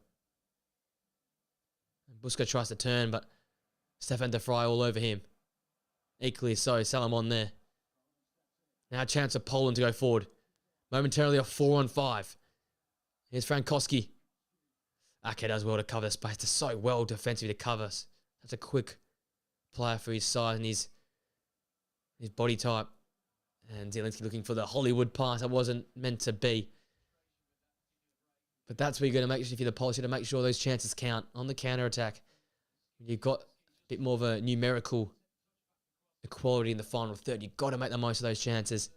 Buska tries to turn, but Stefan de Vrij all over him. Equally so, Salomon there. Now a chance for Poland to go forward. Momentarily a 4-on-5. Here's Frankowski. Ake does well to cover the space. Does so well defensively to cover. That's a quick player for his size and his body type. And Zielinski looking for the Hollywood pass that wasn't meant to be. But that's where you're going to make sure, if you're the Polish, you're going to make sure those chances count on the counter-attack. You've got a bit more of a numerical equality in the final third. You've got to make the most of those chances.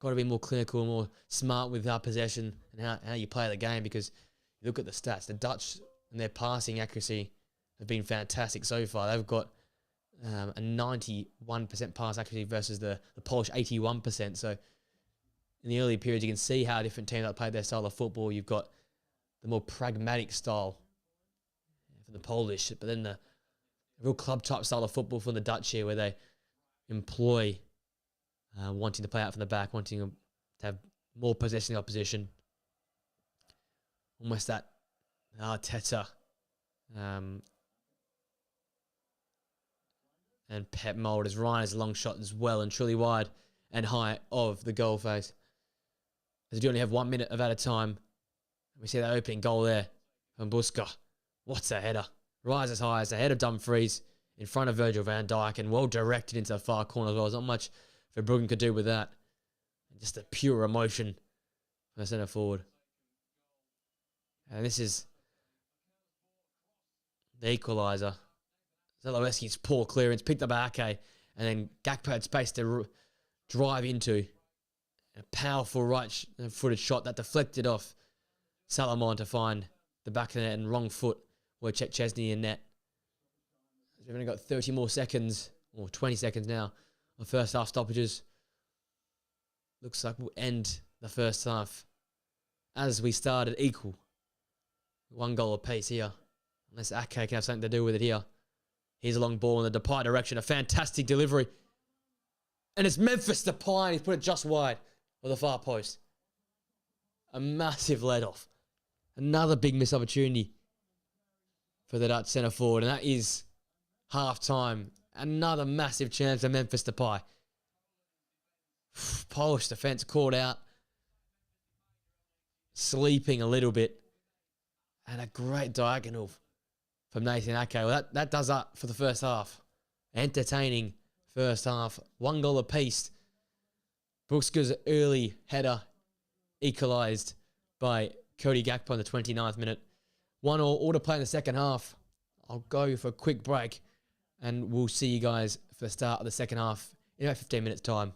Got to be more clinical and more smart with our possession and how you play the game, because you look at the stats. The Dutch and their passing accuracy have been fantastic so far. They've got a 91% pass accuracy versus the Polish 81%. So in the early periods, you can see how different teams that play their style of football. You've got the more pragmatic style for the Polish, but then the real club type style of football from the Dutch here, where they employ wanting to play out from the back, wanting to have more possession in the opposition. Almost that Arteta and Pep mould, as Ryan has a long shot as well and truly wide and high of the goal face. As we do only have 1 minute of at a time. We see that opening goal there from Buska. What's a header? Rises high as the head of Dumfries in front of Virgil van Dijk and well directed into the far corner as well. There's not much Verbruggen could do with that. And just a pure emotion from the centre forward. And this is the equaliser. Zalewski's poor clearance, picked up by Ake, and then Gakpo had space to drive into. A powerful right-footed shot that deflected off Salomon to find the back of the net and wrong foot Wojciech Szczesny in net. We've only got 30 more seconds, or 20 seconds now, of first half stoppages. Looks like we'll end the first half as we started, equal. 1 goal apiece here. Unless Ake can have something to do with it here. Here's a long ball in the Depay direction. A fantastic delivery. And it's Memphis Depay. He's put it just wide of the far post. A massive let-off. Another big missed opportunity for the Dutch centre forward. And that is half-time. Another massive chance for Memphis Depay. Polish defence caught out. Sleeping a little bit. And a great diagonal from Nathan Ake. Well, that does up for the first half. Entertaining first half. 1 goal apiece. Buska's early header equalised by Cody Gakpo in the 29th minute. 1-1, all to play in the second half. I'll go for a quick break and we'll see you guys for the start of the second half in about 15 minutes' time.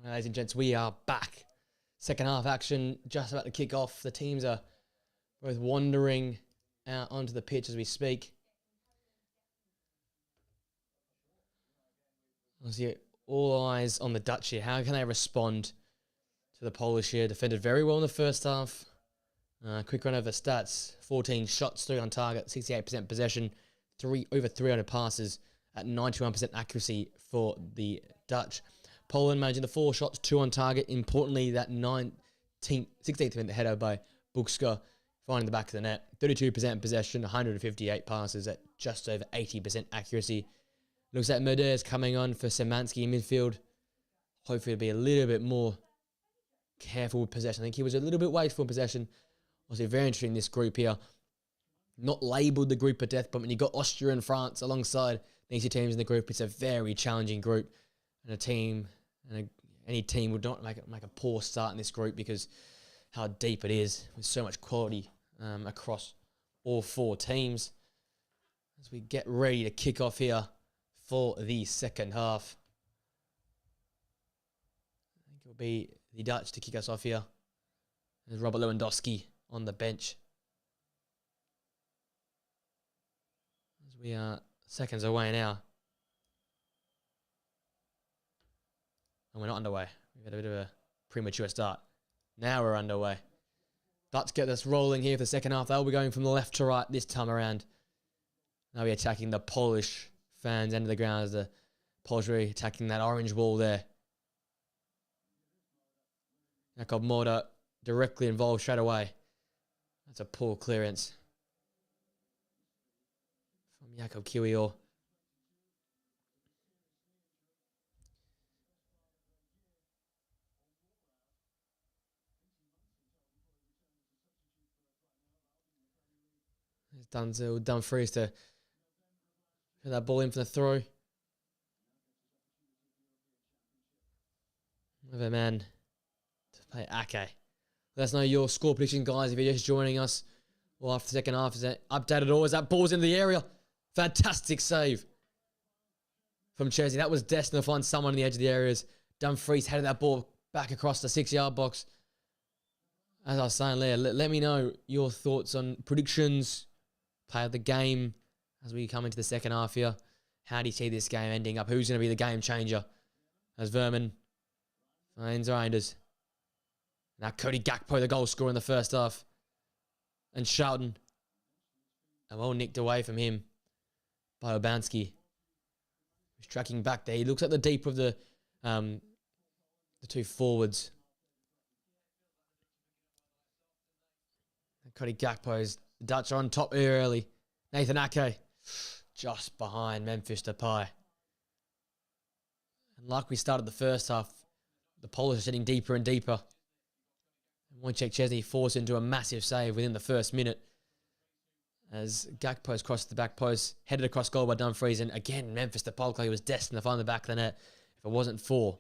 Ladies and gents, we are back. Second half action just about to kick off. The teams are both wandering out onto the pitch as we speak. Obviously, all eyes on the Dutch here. How can they respond to the Polish here? Defended very well in the first half. Quick run over stats. 14 shots, 3 on target, 68% possession, over 300 passes at 91% accuracy for the Dutch. Poland managing the 4 shots, 2 on target. Importantly, that 16th minute header by Bukska finding the back of the net. 32% possession, 158 passes at just over 80% accuracy. Looks like Modeste is coming on for Szymanski in midfield. Hopefully it'll be a little bit more careful with possession. I think he was a little bit wasteful in possession. Also very interesting, this group here. Not labelled the group of death, but when you got Austria and France alongside these two teams in the group, it's a very challenging group. And any team would not make a poor start in this group because how deep it is with so much quality across all 4 teams. As we get ready to kick off here for the second half. I think it'll be the Dutch to kick us off here. There's Robert Lewandowski on the bench. As we are seconds away now. And we're not underway. We've had a bit of a premature start. Now we're underway. Dutch get us rolling here for the second half. They'll be going from the left to right this time around. Now we're attacking the Polish fans end of the ground as the Polish are attacking that orange wall there. Jakub Moder directly involved straight away. That's a poor clearance from Jakub Kiwior. There's Dumfries to get that ball in for the throw. Another man to play Ake. Let us know your score prediction, guys, if you're just joining us. Well, after the second half, is that updated or is that ball's into the area? Fantastic save from Chesney. That was destined to find someone on the edge of the areas. Dumfries headed that ball back across the 6-yard box. As I was saying there, let me know your thoughts on predictions, play of the game as we come into the second half here. How do you see this game ending up? Who's going to be the game changer? As Verman finds Reinders. Now Cody Gakpo, the goal scorer in the first half. And Schouten. And well nicked away from him by Obanski. He's tracking back there. He looks at the deep of the 2 forwards. And Cody Gakpo's the Dutch are on top here early. Nathan Ake just behind Memphis Depay. And like we started the first half, the Polish are sitting deeper and deeper. Wojciech Szczesny forced into a massive save within the first minute. As Gakpo's crossed the back post, headed across goal by Dumfries. And again, Memphis Depay was destined to find the back of the net if it wasn't for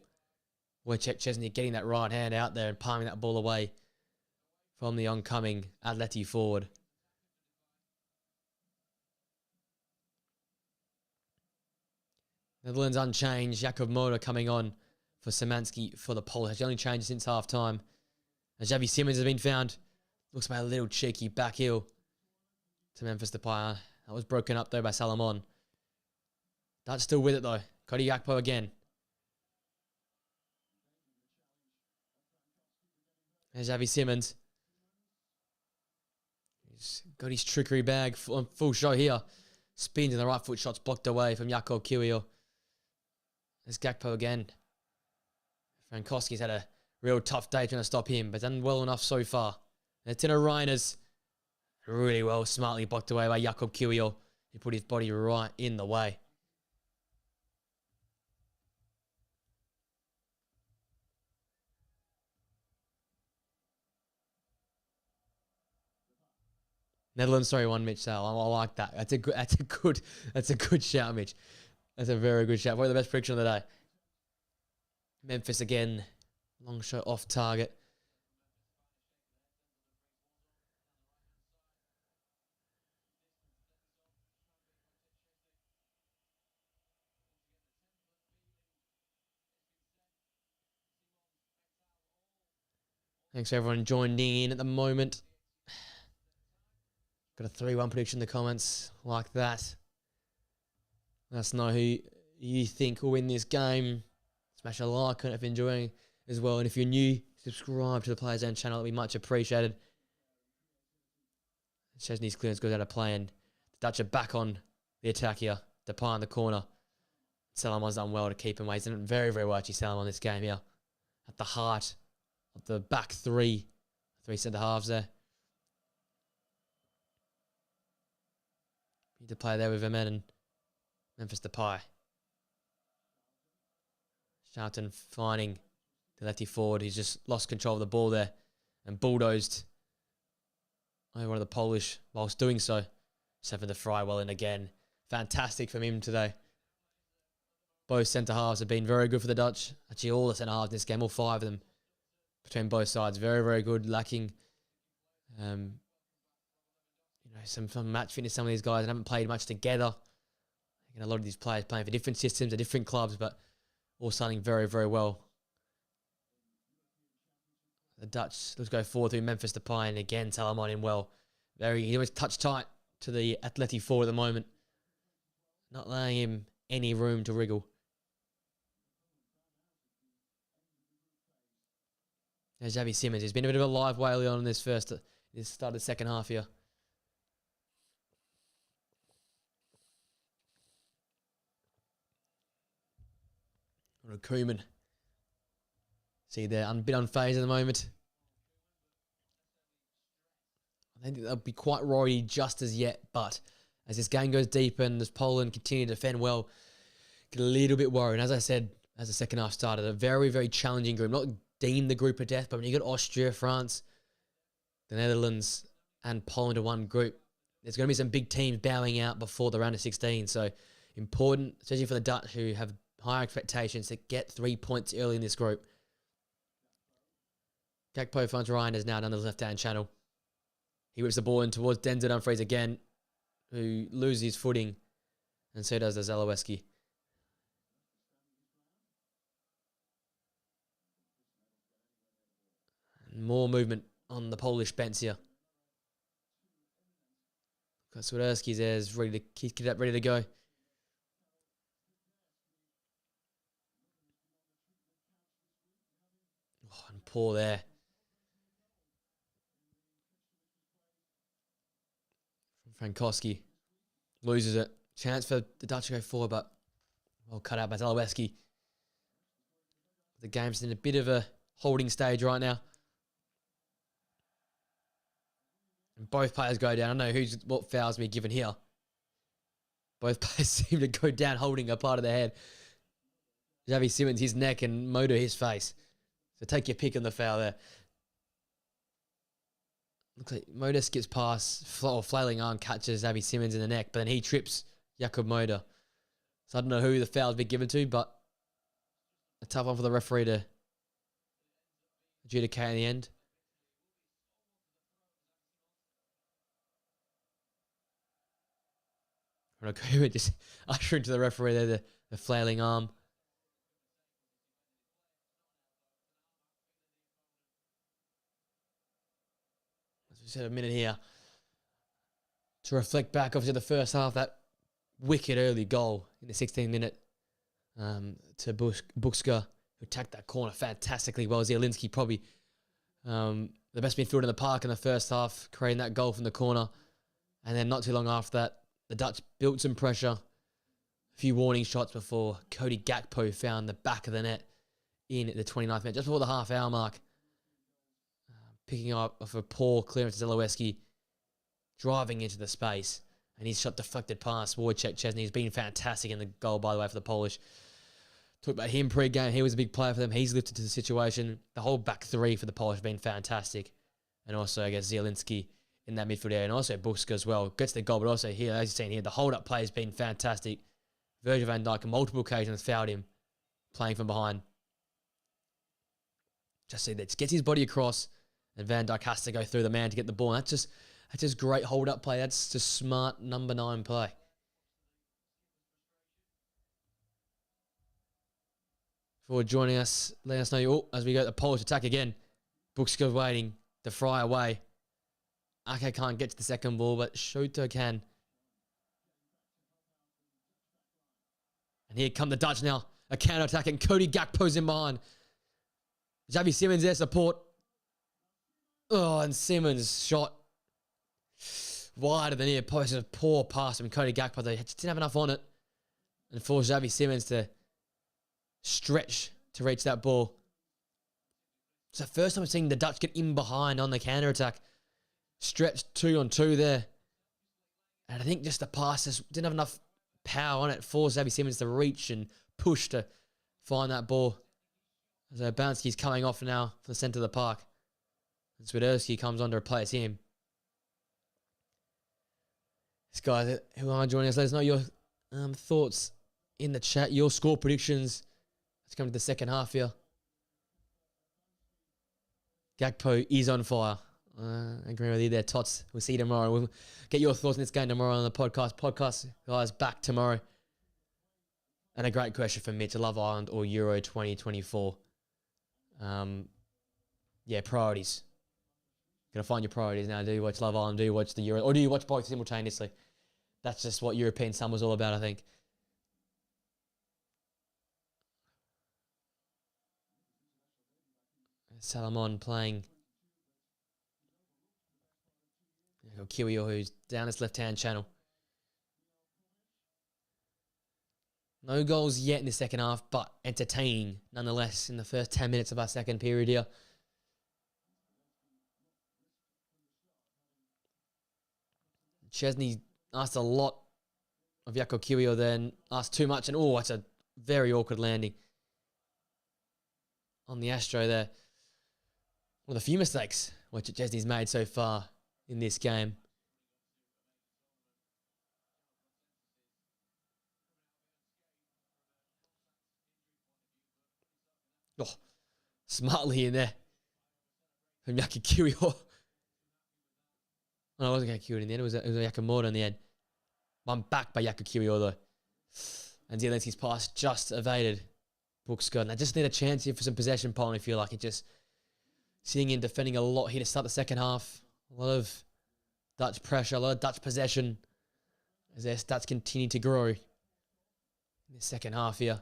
Wojciech Szczesny getting that right hand out there and palming that ball away from the oncoming Atleti forward. Netherlands unchanged. Jakub Moder coming on for Szymanski for the Polish. The only change since half time. As Xavi Simons has been found. Looks like a little cheeky back heel to Memphis Depay. That was broken up though by Salomon. Dutch still with it though. Cody Gakpo again. There's Xavi Simons. He's got his trickery bag on full show here. Spins in the right foot, shots blocked away from Jakub Kiwior. There's Gakpo again. Frankowski's had a real tough day trying to stop him, but done well enough so far. And Tino Reiners, really well, smartly blocked away by Jakub Kiwior. He put his body right in the way. Netherlands 3-1, Mitch Sale. I like that. That's a good shout, Mitch. That's a very good shout. Probably the best prediction of the day. Memphis again. Long shot off target. Thanks for everyone joining in at the moment. Got a 3-1 prediction in the comments like that. Let us know who you think will win this game. Smash a like on it if you're enjoying as well. And if you're new, subscribe to the Players Zone channel. It'll be much appreciated. Szczesny's clearance goes out of play, and the Dutch are back on the attack here. Depay in the corner. Salamon's done well to keep him away. He's done very, very well, actually, Salamon, this game here. At the heart of the back three centre halves there. Need to play there with Vermaelen and Memphis Depay. Charlton finding the lefty forward. He's just lost control of the ball there and bulldozed over one of the Polish whilst doing so. Seven to Fry well in again. Fantastic from him today. Both centre-halves have been very good for the Dutch. Actually, all the centre-halves in this game, all 5 of them, between both sides. Very, very good. Lacking some match fitness. Some of these guys haven't played much together. A lot of these players playing for different systems at different clubs, but all starting very, very well. The Dutch, let's go forward through Memphis Depay, and again, Salamon in well. He was touch tight to the Atleti forward at the moment. Not allowing him any room to wriggle. There's Xavi Simons. He's been a bit of a live way early on in this start of the second half here. Koeman. See, they're a bit unfazed at the moment. I think they'll be quite rory just as yet, but as this game goes deeper and as Poland continue to defend well, get a little bit worried. And as I said, as the second half started, a very, very challenging group. Not deemed the group of death, but when you got Austria, France, the Netherlands, and Poland in one group, there's going to be some big teams bowing out before the round of 16. So important, especially for the Dutch, who have higher expectations, to get 3 points early in this group. Gakpo finds Ryan is now down the left-hand channel. He whips the ball in towards Denzel Dumfries again, who loses his footing, and so does Zalewski. More movement on the Polish bench here. Swiderski's there, is ready to kick it up, ready to go. Oh, and poor there. Frankowski loses it. Chance for the Dutch to go forward, but well cut out by Zalewski. The game's in a bit of a holding stage right now. And both players go down. I don't know what fouls be given here. Both players seem to go down holding a part of their head. Xavi Simons, his neck, and Moder, his face. So take your pick on the foul there. Looks like Moder skips past, or flailing arm catches Xavi Simons in the neck, but then he trips Jakub Moder. So I don't know who the foul's been given to, but a tough one for the referee to adjudicate in the end. Just ushering to the referee there, the flailing arm. As we said, a minute here to reflect back, obviously, the first half, that wicked early goal in the 16th minute to Bukska, who attacked that corner fantastically well. Zielinski, probably the best midfielder in the park in the first half, creating that goal from the corner. And then not too long after that, the Dutch built some pressure. A few warning shots before Cody Gakpo found the back of the net in the 29th minute, just before the half-hour mark. Picking up off a poor clearance to Zalewski, driving into the space. And his shot deflected past Wojciech Szczesny. He's been fantastic in the goal, by the way, for the Polish. Talk about him pre-game. He was a big player for them. He's lifted to the situation. The whole back three for the Polish have been fantastic. And also, I guess, Zielinski in that midfield area, and also Bukska as well. Gets the goal, but also here, as you've seen here, the hold-up play has been fantastic. Virgil van Dijk on multiple occasions fouled him, playing from behind. Just see that, just gets his body across, and Van Dijk has to go through the man to get the ball. And that's just great hold-up play. That's just smart number 9 play. For joining us, let us know as we go to the Polish attack again. Buxka waiting to fry away. Ake can't get to the second ball, but Shota can. And here come the Dutch now. A counter-attack, and Cody Gakpo's in behind. Xavi Simons there, support. Oh, and Simons shot wide of the near post. A poor pass from Cody Gakpo. They just didn't have enough on it. And forced Xavi Simons to stretch to reach that ball. It's the first time I've seen the Dutch get in behind on the counter-attack. Stretched 2-on-2 there. And I think just the pass just didn't have enough power on it. Forced Xavi Simons to reach and push to find that ball. So Bounski's coming off now for the centre of the park. And Swiderski comes on to replace him. This guy who are joining us, let us know your thoughts in the chat, your score predictions. Let's come to the second half here. Gakpo is on fire. I agree with you there, Tots. We'll see you tomorrow. We'll get your thoughts on this game tomorrow on the podcast. Podcast, guys, back tomorrow. And a great question for Mitch, Love Island or Euro 2024? Yeah, priorities. Gotta find your priorities now. Do you watch Love Island? Do you watch the Euro? Or do you watch both simultaneously? That's just what European summer's all about, I think. Salomon playing. Kiwior, who's down his left-hand channel. No goals yet in the second half, but entertaining nonetheless in the first 10 minutes of our second period here. Chesney asked a lot of Jaakko Kiwior then, asked too much, and it's a very awkward landing on the Astro there. One of the few mistakes which Chesney's made so far in this game. Oh, smartly in there from Jaakko Kiwior. No, it wasn't Jaakko Kiwior in the end. It was Jaakko Morda in the end. One back by Jaakko Kiwior though. And Zielinski's pass just evaded Buxka. And I just need a chance here for some possession, Poland, if you like. It just sitting in, defending a lot here to start the second half. A lot of Dutch pressure, a lot of Dutch possession as their stats continue to grow in the second half here.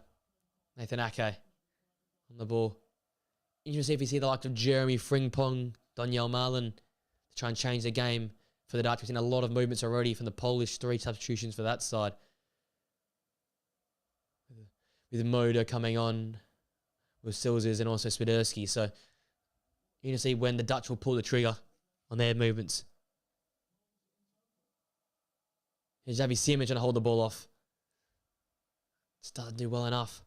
Nathan Ake on the ball. Interesting if you see the likes of Jeremy Frimpong, Daniel Marlin to try and change the game for the Dutch. We've seen a lot of movements already from the Polish, 3 substitutions for that side. With Moda coming on, with Silzers and also Swiderski. So you can see when the Dutch will pull the trigger on their movements. Here's Xavi Simons trying to hold the ball off. Just doesn't do well enough.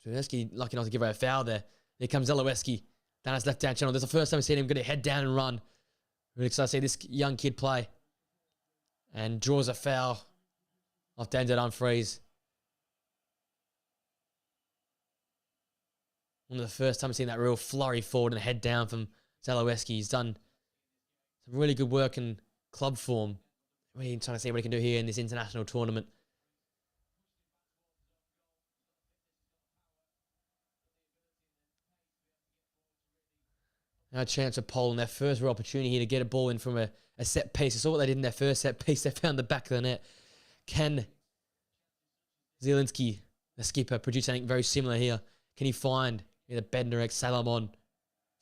Swiderski lucky enough to give away a foul there. Here comes Zalewski down his left-hand channel. This is the first time we've seen him get a head down and run. Really excited to see this young kid play. And draws a foul off Denzel Dumfries. One of the first time I've seen that real flurry forward and head down from Zalewski. He's done some really good work in club form. Really trying to see what he can do here in this international tournament. Now a chance for Poland, their first real opportunity here to get a ball in from a set piece. I saw what they did in their first set piece. They found the back of the net. Can Zielinski, the skipper, produce something very similar here? Can he find either Bednarek, Salomon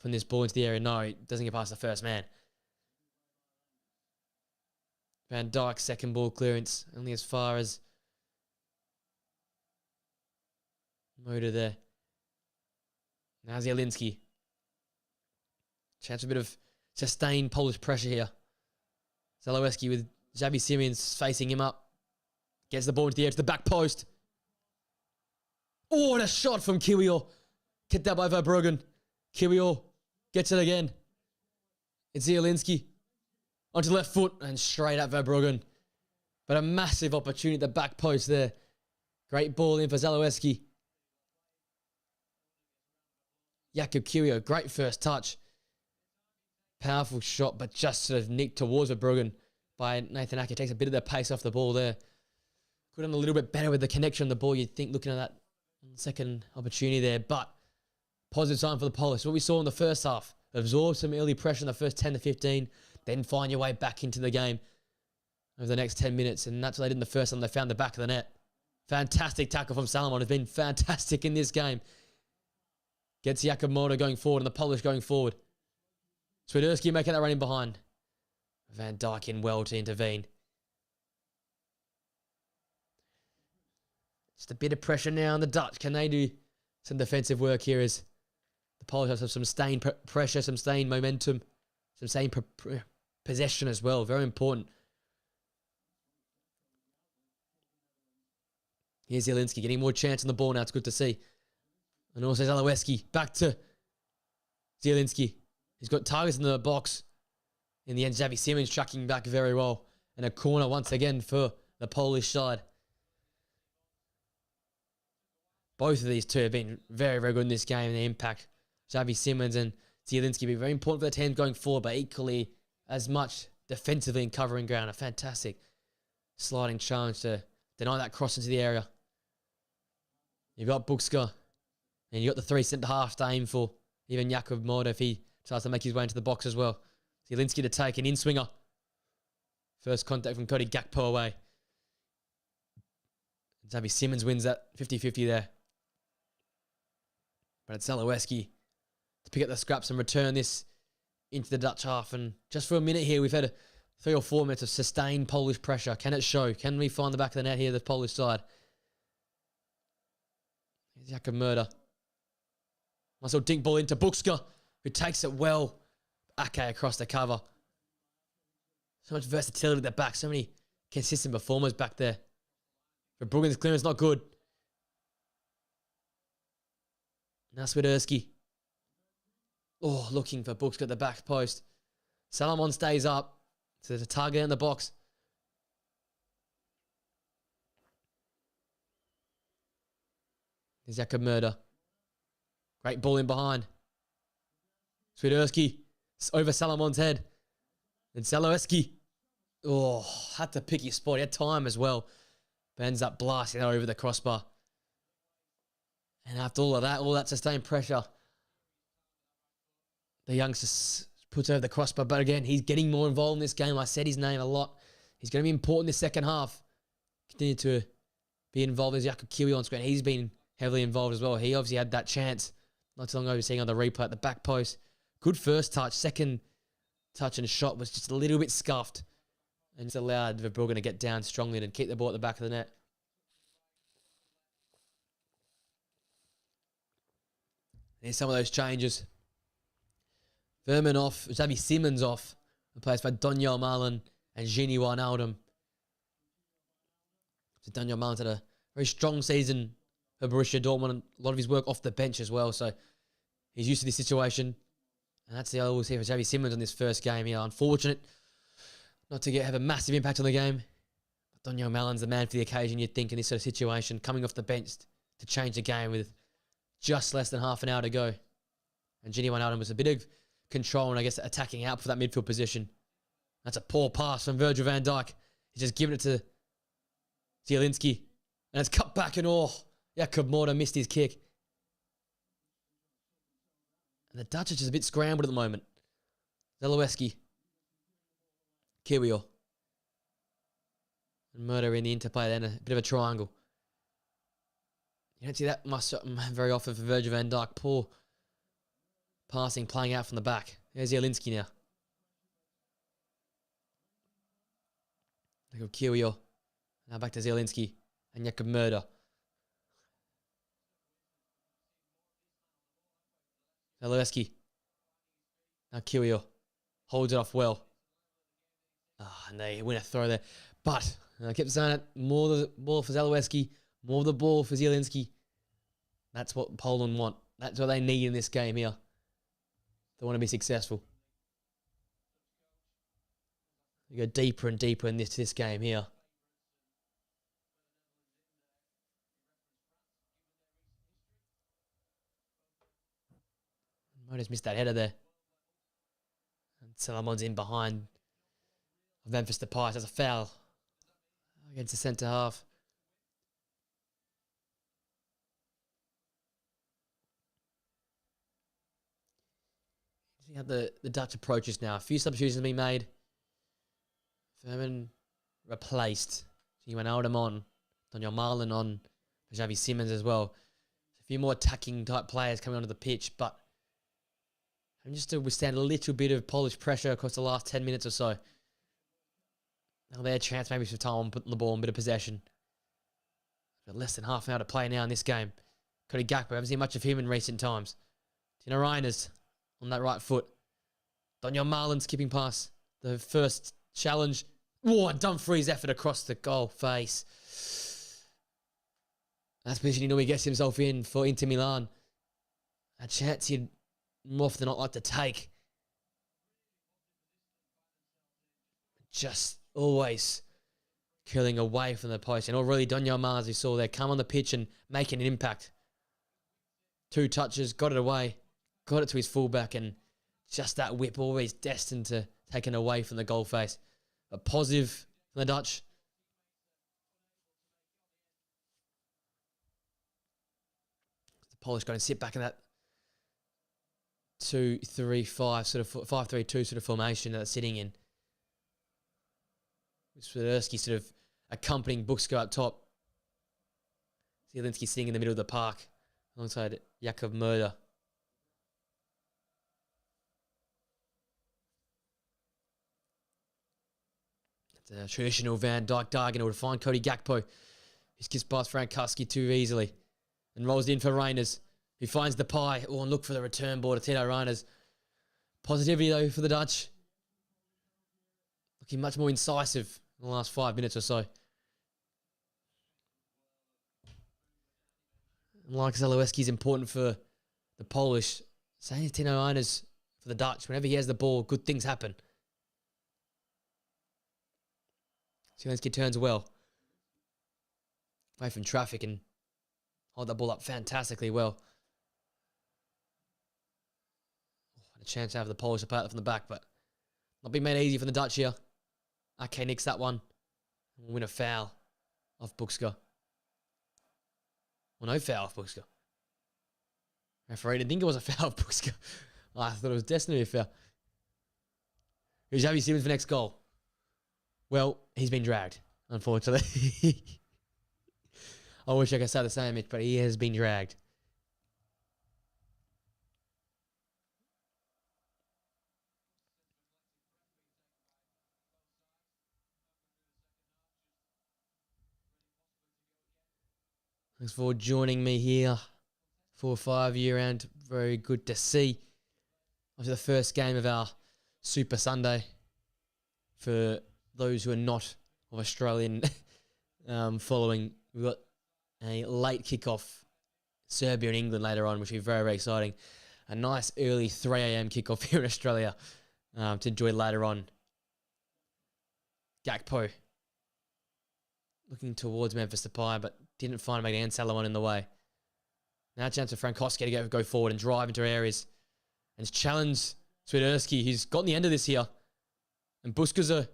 from this ball into the area? No, he doesn't get past the first man. Van Dijk, second ball clearance, only as far as Moda there. Now Zielinski. Chance for a bit of sustained Polish pressure here. Zalewski with Xavi Simons facing him up. Gets the ball into the air to the back post. Oh, and a shot from Kiwior. Kicked out by Verbruggen. Kiwior gets it again. It's Zielinski. Onto the left foot and straight at Verbruggen. But a massive opportunity at the back post there. Great ball in for Zalewski. Jakob Kiwior, great first touch. Powerful shot, but just sort of nicked towards Verbruggen by Nathan Ake. Takes a bit of the pace off the ball there. Could have done a little bit better with the connection on the ball, you'd think, looking at that second opportunity there. But Positive sign for the Polish. What we saw in the first half. Absorb some early pressure in the first 10 to 15, then find your way back into the game over the next 10 minutes. And that's what they did in the first time. They found the back of the net. Fantastic tackle from Salomon. Has been fantastic in this game. Gets Jakub Moder going forward and the Polish going forward. Swiderski making that run in behind. Van Dijk in well to intervene. Just a bit of pressure now on the Dutch. Can they do some defensive work here as the Polish have some sustained pressure, some sustained momentum, some sustained possession as well. Very important. Here's Zielinski getting more chance on the ball now. It's good to see. And also Zalewski back to Zielinski. He's got targets in the box. In the end, Xavi Simons tracking back very well. And a corner once again for the Polish side. Both of these two have been very, very good in this game. The impact. Xavi Simons and Zielinski be very important for the team going forward, but equally as much defensively and covering ground. A fantastic sliding challenge to deny that cross into the area. You've got Bukska. And you've got the three centre-half to aim for. Even Jakub Moder if he tries to make his way into the box as well. Zielinski to take an in-swinger. First contact from Cody Gakpo away. Xavi Simons wins that 50-50 there. But it's Zalewski to pick up the scraps and return this into the Dutch half. And just for a minute here, we've had 3 or 4 minutes of sustained Polish pressure. Can it show? Can we find the back of the net here, the Polish side? Here's Jakub Moder. Nice little dink ball into Bukska, who takes it well. Ake across the cover. So much versatility at the back. So many consistent performers back there. But Bruggen's clearance not good. Now Swiderski. Oh, looking for Bukska at the back post. Salomon stays up. So there's a target in the box. There's Jakub Moder. Great ball in behind. Swiderski over Salomon's head. And Zalewski. Oh, had to pick his spot. He had time as well. But ends up blasting over the crossbar. And after all that sustained pressure, the youngster puts over the crossbar. But again, he's getting more involved in this game. I said his name a lot. He's going to be important in the second half. Continue to be involved. There's Jakub Kiwi on screen. He's been heavily involved as well. He obviously had that chance not too long ago, seeing on the replay at the back post. Good first touch. Second touch and shot was just a little bit scuffed. And it's allowed Verbruggen to get down strongly and keep the ball at the back of the net. Here's some of those changes. Verman off. Xavi Simons off. Replaced by Donyell Malen and Gini Wijnaldum. So Donyell Malen's had a very strong season for Borussia Dortmund. A lot of his work off the bench as well. So he's used to this situation. And that's the other we'll see for Xavi Simons in this first game here. Unfortunate not to have a massive impact on the game. But Donyell Malen's the man for the occasion, you'd think, in this sort of situation. Coming off the bench to change the game with just less than half an hour to go. And Gini Wijnaldum was a bit of control and, I guess, attacking out for that midfield position. That's a poor pass from Virgil van Dijk. He's just given it to Zielinski. And it's cut back and Jakub Moder missed his kick. And the Dutch are just a bit scrambled at the moment. Zalewski. Kiwior. And Moder in the interplay then. A bit of a triangle. You don't see that much very often for Virgil van Dijk. Poor passing, playing out from the back. There's Zielinski now. Look at Kiwior. Now back to Zielinski. And Jakub Moder. Zalewski. Now Kiwior. Holds it off well. And they win a throw there. But, I kept saying it, more the ball for Zalewski, more of the ball for Zielinski. That's what Poland want. That's what they need in this game here. They want to be successful. You go deeper and deeper in this game here. Moder's missed that header there. And Salomon's in behind of Memphis Depay. That's a foul against the centre half. See how the Dutch approaches now. A few substitutions have been made. Furman replaced. So you went Oldham on. Daniel Marlin on. Xavi Simmons as well. A few more attacking type players coming onto the pitch, but having just to withstand a little bit of Polish pressure across the last 10 minutes or so. Now their chance maybe for time on putting the ball in a bit of possession. But less than half an hour to play now in this game. Cody Gakpo, haven't seen much of him in recent times. Tino Reiners on that right foot. Daniel Marlin skipping past the first challenge. Whoa, Dumfries' effort across the goal face. That's the position he normally gets himself in for Inter Milan. A chance he'd more often than not like to take. Just always curling away from the post. And already Daniel Marlin, as we saw there, come on the pitch and making an impact. 2 touches, got it away, got it to his fullback, and just that whip always destined to take it away from the goal face. A positive from the Dutch. The Polish going to sit back in that 2-3-5 sort of 5-3-2 sort of formation that they're sitting in. Swiderski sort of accompanying Buksko up top. Zielinski sitting in the middle of the park alongside Jakob Murder. It's a traditional Van Dijk diagonal to find Cody Gakpo. He skips past Frankowski too easily and rolls in for Reiners, who finds the pie. Oh, and look for the return ball to Tino Reiners. Positivity though for the Dutch. Looking much more incisive in the last 5 minutes or so. And like Zalewski is important for the Polish. Same as Tino Reiners for the Dutch. Whenever he has the ball, good things happen. Zielinski turns well. Away from traffic and hold that ball up fantastically well. A chance to have the Polish to play it from the back, but not being made easy for the Dutch here. Ake nicks that one. We'll win a foul off Bukska. Well, no foul off Bukska. Referee didn't think it was a foul off Bukska. I thought it was destined to be a foul. Here's Xavi Simmons for next goal. Well, he's been dragged, unfortunately. I wish I could say the same, Mitch, but he has been dragged. Thanks for joining me here for a 5-year round. Very good to see. Obviously, the first game of our Super Sunday for those who are not of Australian following. We've got a late kickoff, Serbia and England later on, which will be very, very exciting. A nice early 3 a.m. kickoff here in Australia to enjoy later on. Gakpo looking towards Memphis Depay, but didn't find Magnan Salomon in the way. Now a chance for Frankowski to go forward and drive into areas. And it's challenged Swiderski. He's gotten the end of this here. And Buska's a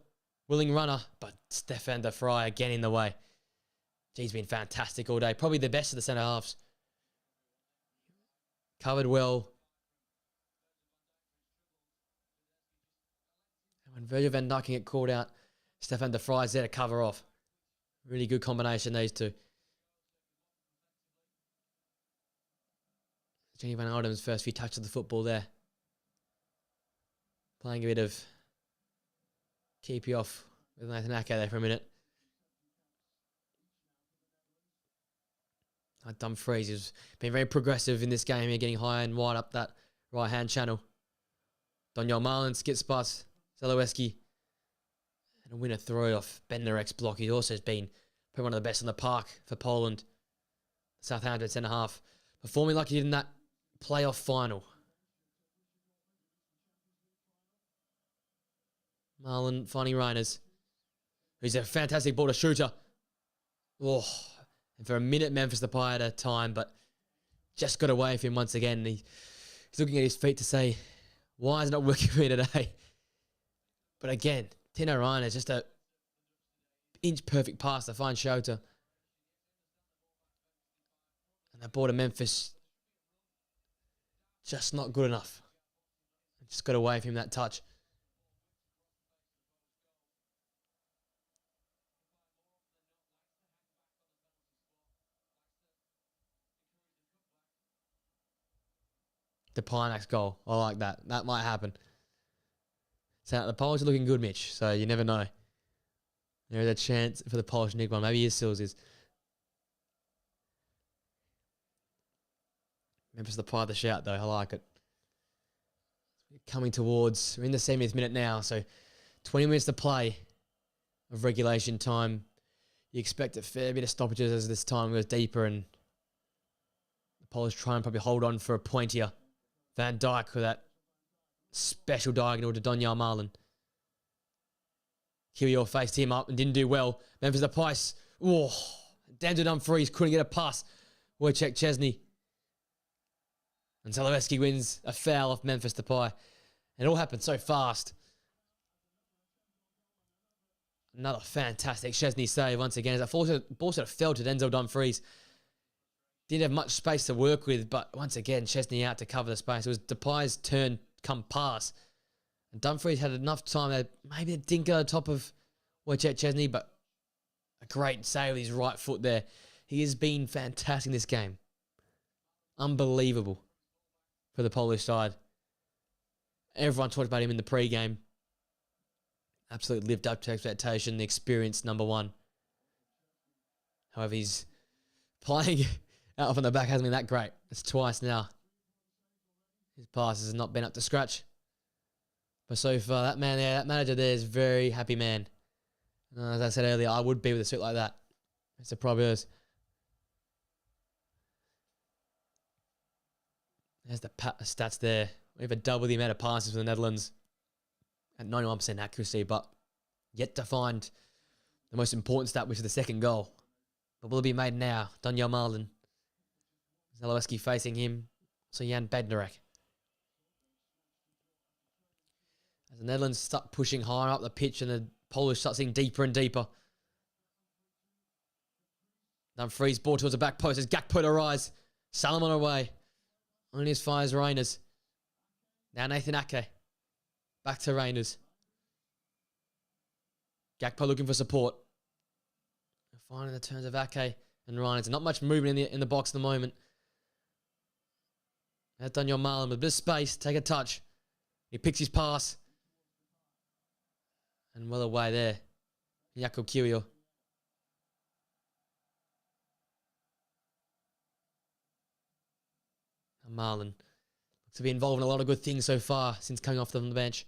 willing runner, but Stefan de Vrij again in the way. He's been fantastic all day. Probably the best of the centre halves. Covered well. And when Virgil van Dijk can get called out, Stefan de Vrij's there to cover off. Really good combination, these two. Jenny Van Alden's first few touches of the football there. Playing a bit of keep you off with Nathan Ake there for a minute. Dumfries has been very progressive in this game here, getting high and wide up that right-hand channel. Daniel Marlin skips past Zalewski. And a winner throw off Bednarek's block. He also has been probably one of the best in the park for Poland. Southampton centre-half. Performing like he did in that playoff final. Marlin finding Reiners. He's a fantastic border shooter. Oh, and for a minute, Memphis Depay at a time, but just got away from him once again. He's looking at his feet to say, why is it not working for me today? But again, Tino Reiners, just a inch perfect pass to find Shota. And that ball to Memphis, just not good enough. Just got away from him that touch. The Pinax goal. I like that. That might happen. So the Polish are looking good, Mitch. So you never know. There is a chance for the Polish nick one. Maybe his Sills is. Memphis Depay the shout though. I like it. Coming towards. We're in the 70th minute now. So 20 minutes to play of regulation time. You expect a fair bit of stoppages as this time goes deeper, and the Polish try and probably hold on for a point here. Van Dijk with that special diagonal to Donyell Malen. Kiwior faced him up and didn't do well. Memphis Depay. Oh, Denzel Dumfries couldn't get a pass. Wojciech Szczesny. And Zalewski wins a foul off Memphis Depay. And it all happened so fast. Another fantastic Szczesny save once again. As that ball sort of fell to Denzel Dumfries. Didn't have much space to work with, but once again, Szczesny out to cover the space. It was Depay's turn come pass. And Dumfries had enough time that maybe it didn't go to the top of Wojciech Szczesny, but a great save with his right foot there. He has been fantastic in this game. Unbelievable for the Polish side. Everyone talked about him in the pre-game. Absolutely lived up to expectation. The experience, number one. However, he's playing out from the back hasn't been that great. It's twice now. His passes have not been up to scratch. But so far, that man there, that manager there is a very happy man. As I said earlier, I would be with a suit like that. It's a Probios. There's the stats there. We have a double the amount of passes for the Netherlands at 91% accuracy, but yet to find the most important stat, which is the second goal. But will it be made now? Donyell Malen. Zalewski facing him. So Jan Bednarek. As the Netherlands start pushing higher up the pitch and the Polish start seeing deeper and deeper. Dumfries ball towards the back post as Gakpo to rise. Salomon away. Only as far as Reiners. Now Nathan Ake. Back to Reiners. Gakpo looking for support. Finding the turns of Ake and Reiners. Not much movement in the box at the moment. Now Donyell Malen with a bit of space. Take a touch. He picks his pass. And well away there. Jakub Kiwior. Malen looks to be involved in a lot of good things so far since coming off the bench.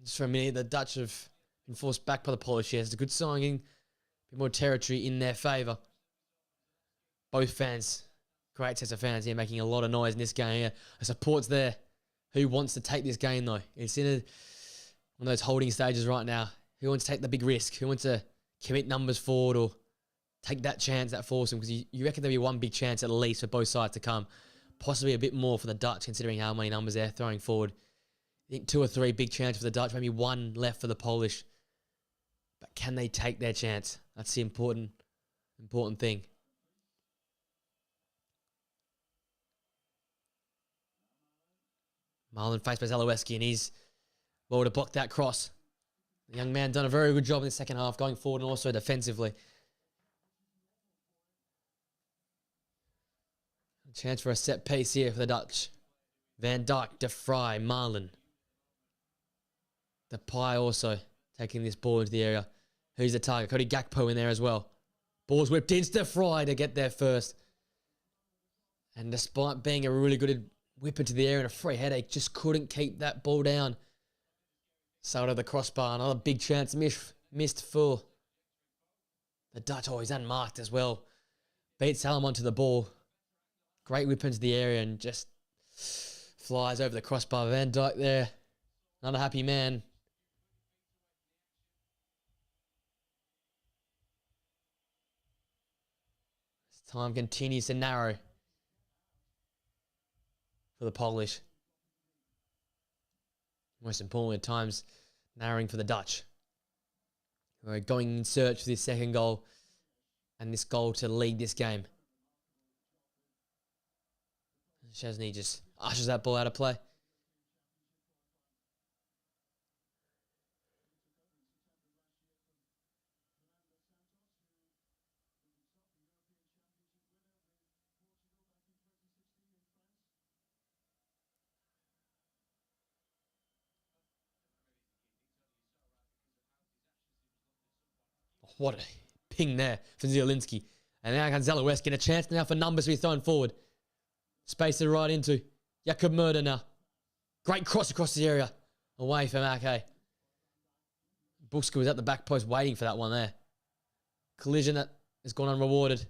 Just for a minute, the Dutch have been forced back by the Polish here. It's a good signing. A bit more territory in their favour. Both fans, great sets of fans here, making a lot of noise in this game here. The support's there. Who wants to take this game though? It's in one of those holding stages right now. Who wants to take the big risk? Who wants to commit numbers forward or take that chance, that foursome? Because you reckon there'll be one big chance at least for both sides to come. Possibly a bit more for the Dutch, considering how many numbers they're throwing forward. I think 2 or 3 big chances for the Dutch, maybe 1 left for the Polish. But can they take their chance? That's the important thing. Malen faced by Zalewski, and he's well to block that cross. The young man done a very good job in the second half, going forward and also defensively. A chance for a set piece here for the Dutch. Van Dijk, De Vrij, Malen. Depay also taking this ball into the area. Who's the target? Cody Gakpo in there as well. Ball's whipped in. De Vrij to get there first. And despite being a really good whip into the air and a free headache, just couldn't keep that ball down. Sailed to the crossbar. Another big chance missed for the Dutch. Oh, he's unmarked as well. Beat Salomon to the ball. Great whip into the area and just flies over the crossbar. Van Dijk there. Not a happy man. This time continues to narrow for the Polish. Most importantly, at times, narrowing for the Dutch. We're going in search for this second goal and this goal to lead this game. Szczesny just ushers that ball out of play. What a ping there for Zielinski. And now Zalewski, a chance now for numbers to be thrown forward. Space to right into. Jakub Murder now. Great cross across the area. Away from Ake. Buska was at the back post waiting for that one there. Collision that has gone unrewarded.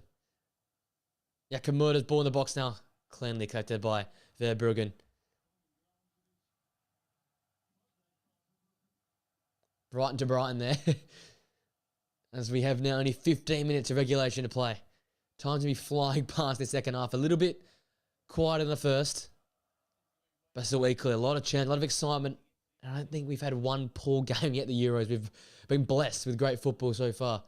Jakub Murder's ball in the box now. Cleanly collected by Verbruggen. Brighton to Brighton there. As we have now only 15 minutes of regulation to play. Time to be flying past the second half. A little bit quieter than the first. But still equally a lot of chance, a lot of excitement. And I don't think we've had one poor game yet at the Euros. We've been blessed with great football so far.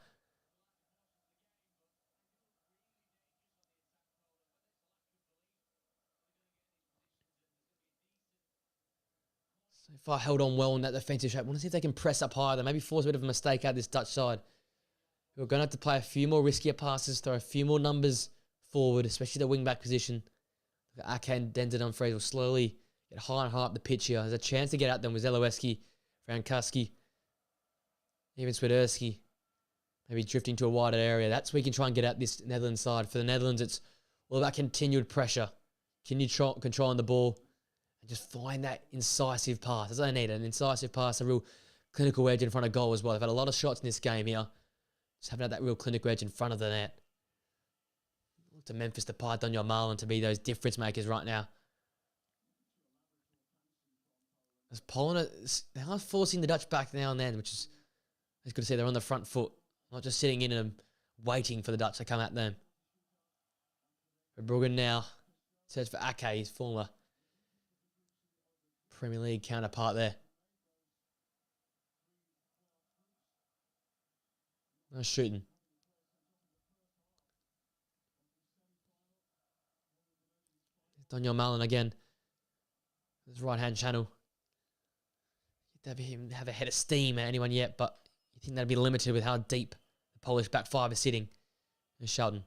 So far held on well in that defensive shape. I want to see if they can press up higher. They maybe force a bit of a mistake out of this Dutch side. We're going to have to play a few more riskier passes, throw a few more numbers forward, especially the wing-back position. Ake and Denton Dumfries will slowly get higher and higher up the pitch here. There's a chance to get out them with Zalewski, Frankowski, even Swiderski. Maybe drifting to a wider area. That's where we can try and get out this Netherlands side. For the Netherlands, it's all about continued pressure. Can you controlling the ball and just find that incisive pass? That's what they need, an incisive pass, a real clinical edge in front of goal as well. They've had a lot of shots in this game here. Just haven't had that real clinical edge in front of the net. Look to Memphis Depay, Donyell Malen to be those difference makers right now. As Poland, they are forcing the Dutch back now and then, which is, it's good to see they're on the front foot. Not just sitting in and waiting for the Dutch to come at them. Verbruggen now search for Ake, his former Premier League counterpart there. No shooting. Donyell Malen again. His right-hand channel. You'd have a head of steam at anyone yet, but you think that'd be limited with how deep the Polish back five is sitting. And Schouten.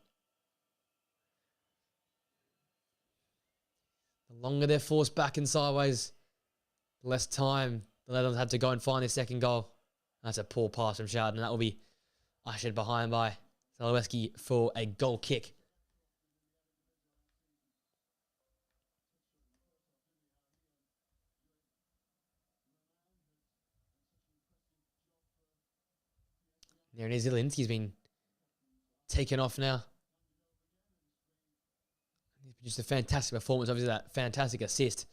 The longer they're forced back and sideways, the less time the Netherlands had to go and find their second goal. That's a poor pass from Schouten, and that will be ushered behind by Zalewski for a goal kick. There it is. Zielinski's been taken off now. He's produced a fantastic performance. Obviously, that fantastic assist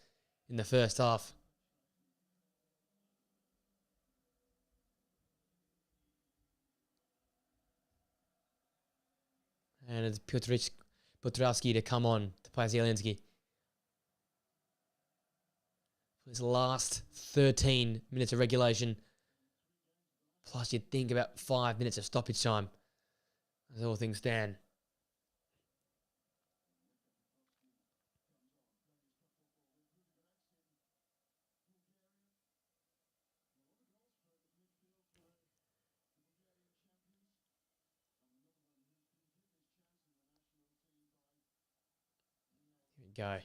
in the first half. And it's Piotrowski to come on to play Zielinski. For his last 13 minutes of regulation. Plus, you'd think about 5 minutes of stoppage time, as all things stand. Here we go.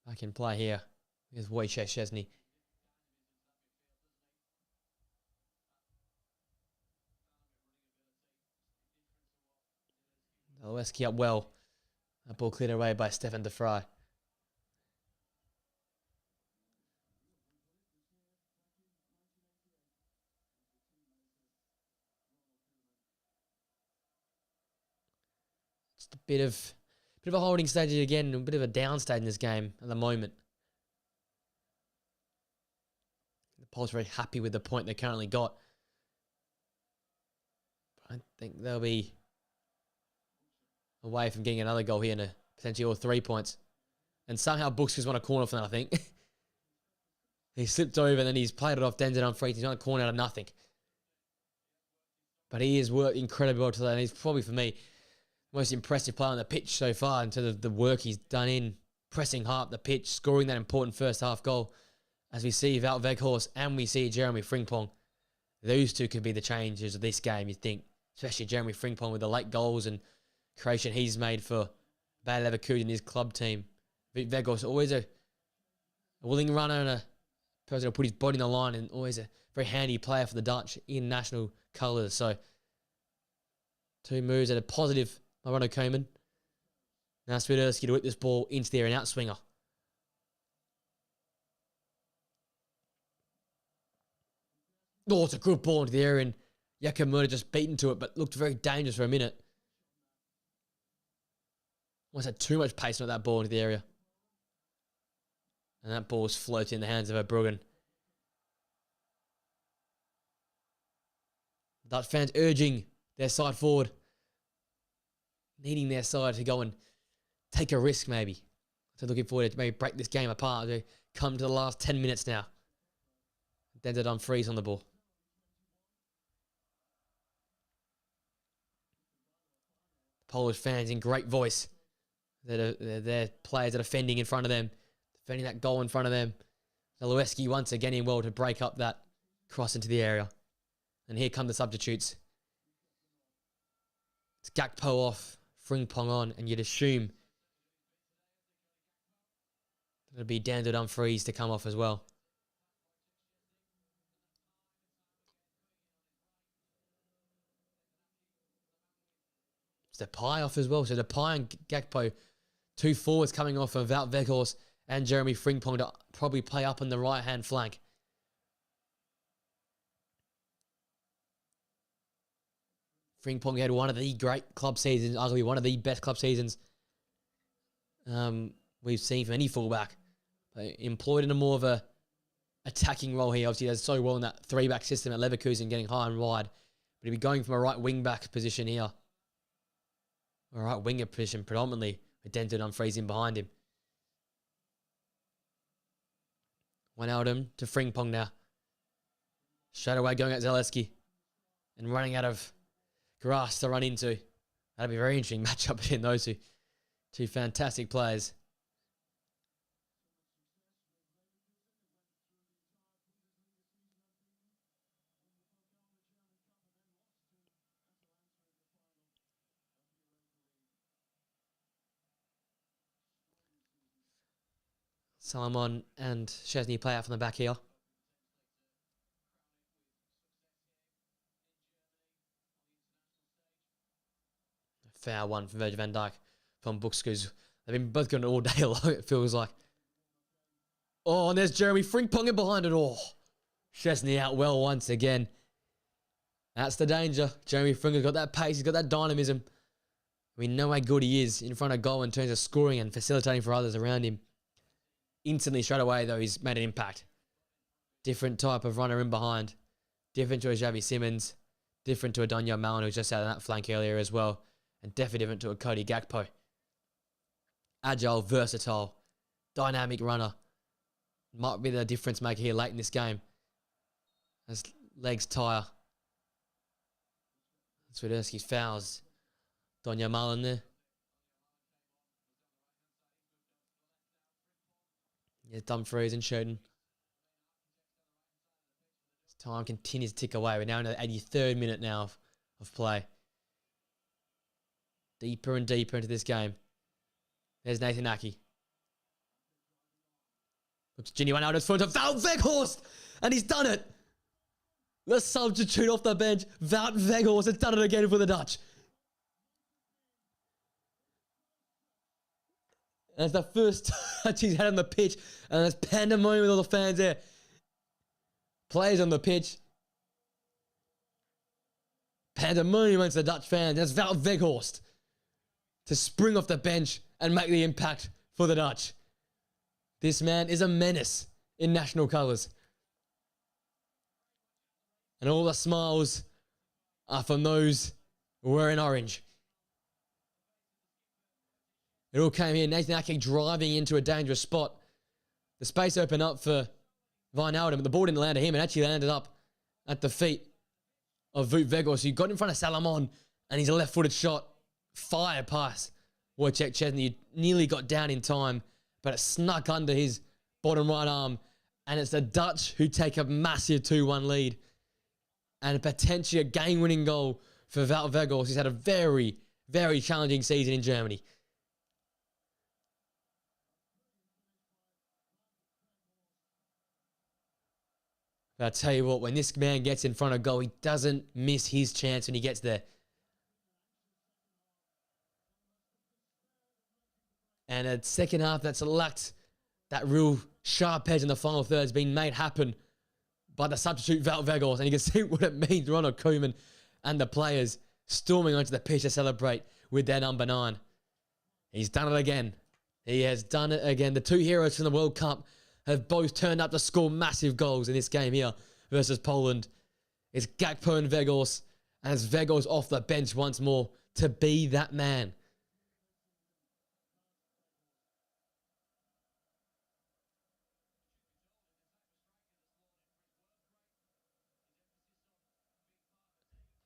Back in play here. Here's Wojciech Szczesny. Zalewski up well. That ball cleared away by Stefan de Vrij. Just a bit of a holding stage again, a bit of a down stage in this game at the moment. The Poles are very happy with the point they currently got. But I think they'll be away from getting another goal here and potentially all 3 points. And somehow Buska's won a corner from that, I think. He slipped over and then he's played it off Denzel Dumfries. He's on the corner out of nothing. But he has worked incredibly well today, and he's probably, for me, the most impressive player on the pitch so far in terms of the work he's done in pressing hard up the pitch, scoring that important first half goal. As we see Wout Weghorst and we see Jeremy Frimpong, those two could be the changes of this game, you think. Especially Jeremy Frimpong with the late goals and creation he's made for Bayer Leverkusen, his club team. Weghorst, always a willing runner and a person who'll put his body on the line, and always a very handy player for the Dutch in national colours. So, two moves that are positive by Ronald Koeman. Now Swiderski to whip this ball into the area and outswinger. Oh, it's a good ball into the area, and Jakob Murder just beaten to it, but looked very dangerous for a minute. Almost had too much pace on that ball into the area. And that ball was floating in the hands of Verbruggen. Dutch fans urging their side forward, needing their side to go and take a risk maybe. So looking forward to maybe break this game apart. They come to the last 10 minutes now. Denzel Dumfries on the ball. Polish fans in great voice. They're players that are defending in front of them, defending that goal in front of them. Zalewski once again in well to break up that cross into the area. And here come the substitutes. It's Gakpo off, Frimpong on, and you'd assume it'll be Denzel Dumfries to come off as well. It's Depay off as well. So Depay and Gakpo, two forwards coming off of Wout Weghorst and Jeremy Frimpong to probably play up on the right-hand flank. Frimpong had one of the great club seasons, arguably one of the best club seasons we've seen from any fullback. Employed in a more of a attacking role here. Obviously, he does so well in that three-back system at Leverkusen, getting high and wide. But he'll be going from a right wing-back position here. Or a right winger position predominantly, with Denzel Dumfries in behind him. Wijnaldum to Frimpong now. Straight away going at Zalewski. And running out of grass to run into. That'll be a very interesting matchup between those two. Two fantastic players. Salomon and Szczesny play out from the back here. Foul one from Virgil van Dijk from Buxkus. They've been both going all day long, it feels like. Oh, and there's Jeremy Frimpong in behind it all. Szczesny out well once again. That's the danger. Jeremy Frimpong's got that pace, he's got that dynamism. We know how good he is in front of goal in terms of scoring and facilitating for others around him. Instantly, straight away, though, he's made an impact. Different type of runner in behind. Different to a Xavi Simons. Different to a Donyell Malen, who was just out of that flank earlier as well. And definitely different to a Cody Gakpo. Agile, versatile, dynamic runner. Might be the difference maker here late in this game. As legs tire. Swiderski's fouls. Donyell Malen there. Yeah, Dumfries and Schoten. Time continues to tick away. We're now in the 83rd minute now of play. Deeper and deeper into this game. There's Nathan Aki. Looks genuine out in front of Wout Weghorst. And he's done it. The substitute off the bench. Wout Weghorst has done it again for the Dutch. And it's the first touch he's had on the pitch. And there's pandemonium with all the fans there. Players on the pitch. Pandemonium amongst the Dutch fans. That's Wout Weghorst to spring off the bench and make the impact for the Dutch. This man is a menace in national colours. And all the smiles are from those wearing orange. It all came here. Nathan Ake driving into a dangerous spot. The space opened up for Wijnaldum, but the ball didn't land to him. It actually landed up at the feet of Wout Weghorst. He got in front of Salomon, and he's a left-footed shot. Fire pass. Wojciech Szczesny nearly got down in time, but it snuck under his bottom right arm. And it's the Dutch who take a massive 2-1 lead. And potentially a game-winning goal for Wout Weghorst. He's had a very, very challenging season in Germany. But I'll tell you what, when this man gets in front of goal, he doesn't miss his chance when he gets there. And a second half that's lacked that real sharp edge in the final third has been made happen by the substitute Wout Weghorst. And you can see what it means. Ronald Koeman and the players storming onto the pitch to celebrate with their number 9. He's done it again. He has done it again. The two heroes from the World Cup have both turned up to score massive goals in this game here versus Poland. It's Gakpo and Weghorst, and it's Weghorst off the bench once more to be that man.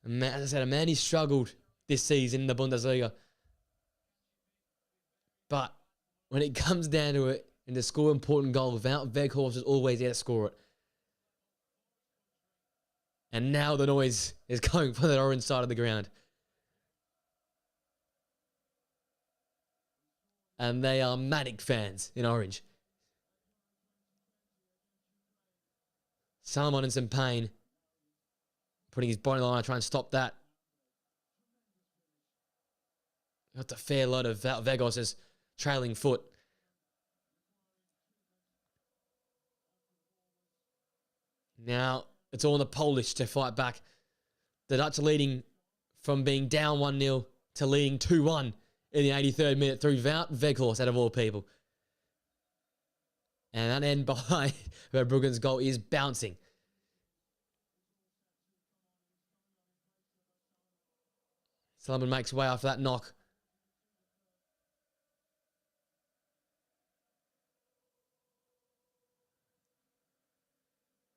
As I said, a man who struggled this season in the Bundesliga. But when it comes down to it, and to score important goal, Wout Weghorst is always there to score it. And now the noise is going from the orange side of the ground. And they are manic fans in orange. Salomon in some pain. Putting his body line to try and stop that. Got a fair lot of Wout Weghorst's trailing foot. Now, it's all on the Polish to fight back. The Dutch are leading from being down 1-0 to leading 2-1 in the 83rd minute through Wout Weghorst, out of all people. And that end behind Verbruggen's goal is bouncing. Salomon makes way after that knock.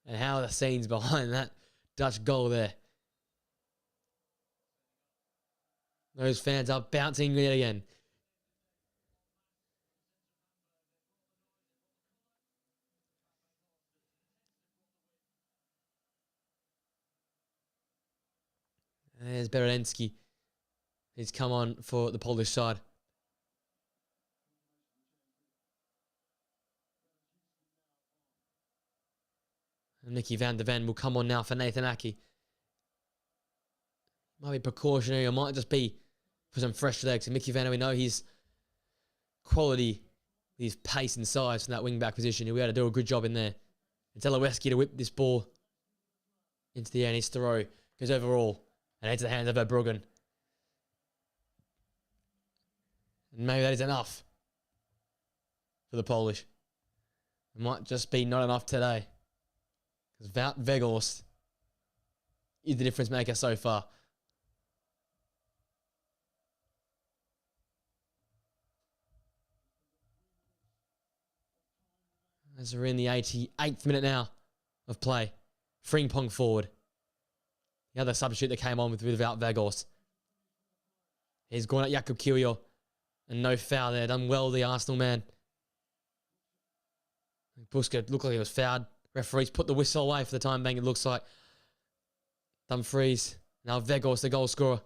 And how are the scenes behind that Dutch goal there? Those fans are bouncing yet again. And there's Beredenski. He's come on for the Polish side. And Mickey van der Ven will come on now for Nathan Aki. Might be precautionary, or might just be for some fresh legs. And Mickey van der Ven, we know his quality, his pace and size from that wing-back position. He'll be able to do a good job in there. And Zalewski to whip this ball into the air, and his throw goes overall and into the hands of Verbruggen. And maybe that is enough for the Polish. It might just be not enough today. Because Wout Weghorst is the difference maker so far. As we're in the 88th minute now of play. Frimpong forward. The other substitute that came on with Wout Weghorst. He's gone at Jakub Kiwior. And no foul there. Done well, the Arsenal man. Busquets looked like he was fouled. Referees put the whistle away for the time being, it looks like. Dumfries. Now Weghorst, the goal scorer.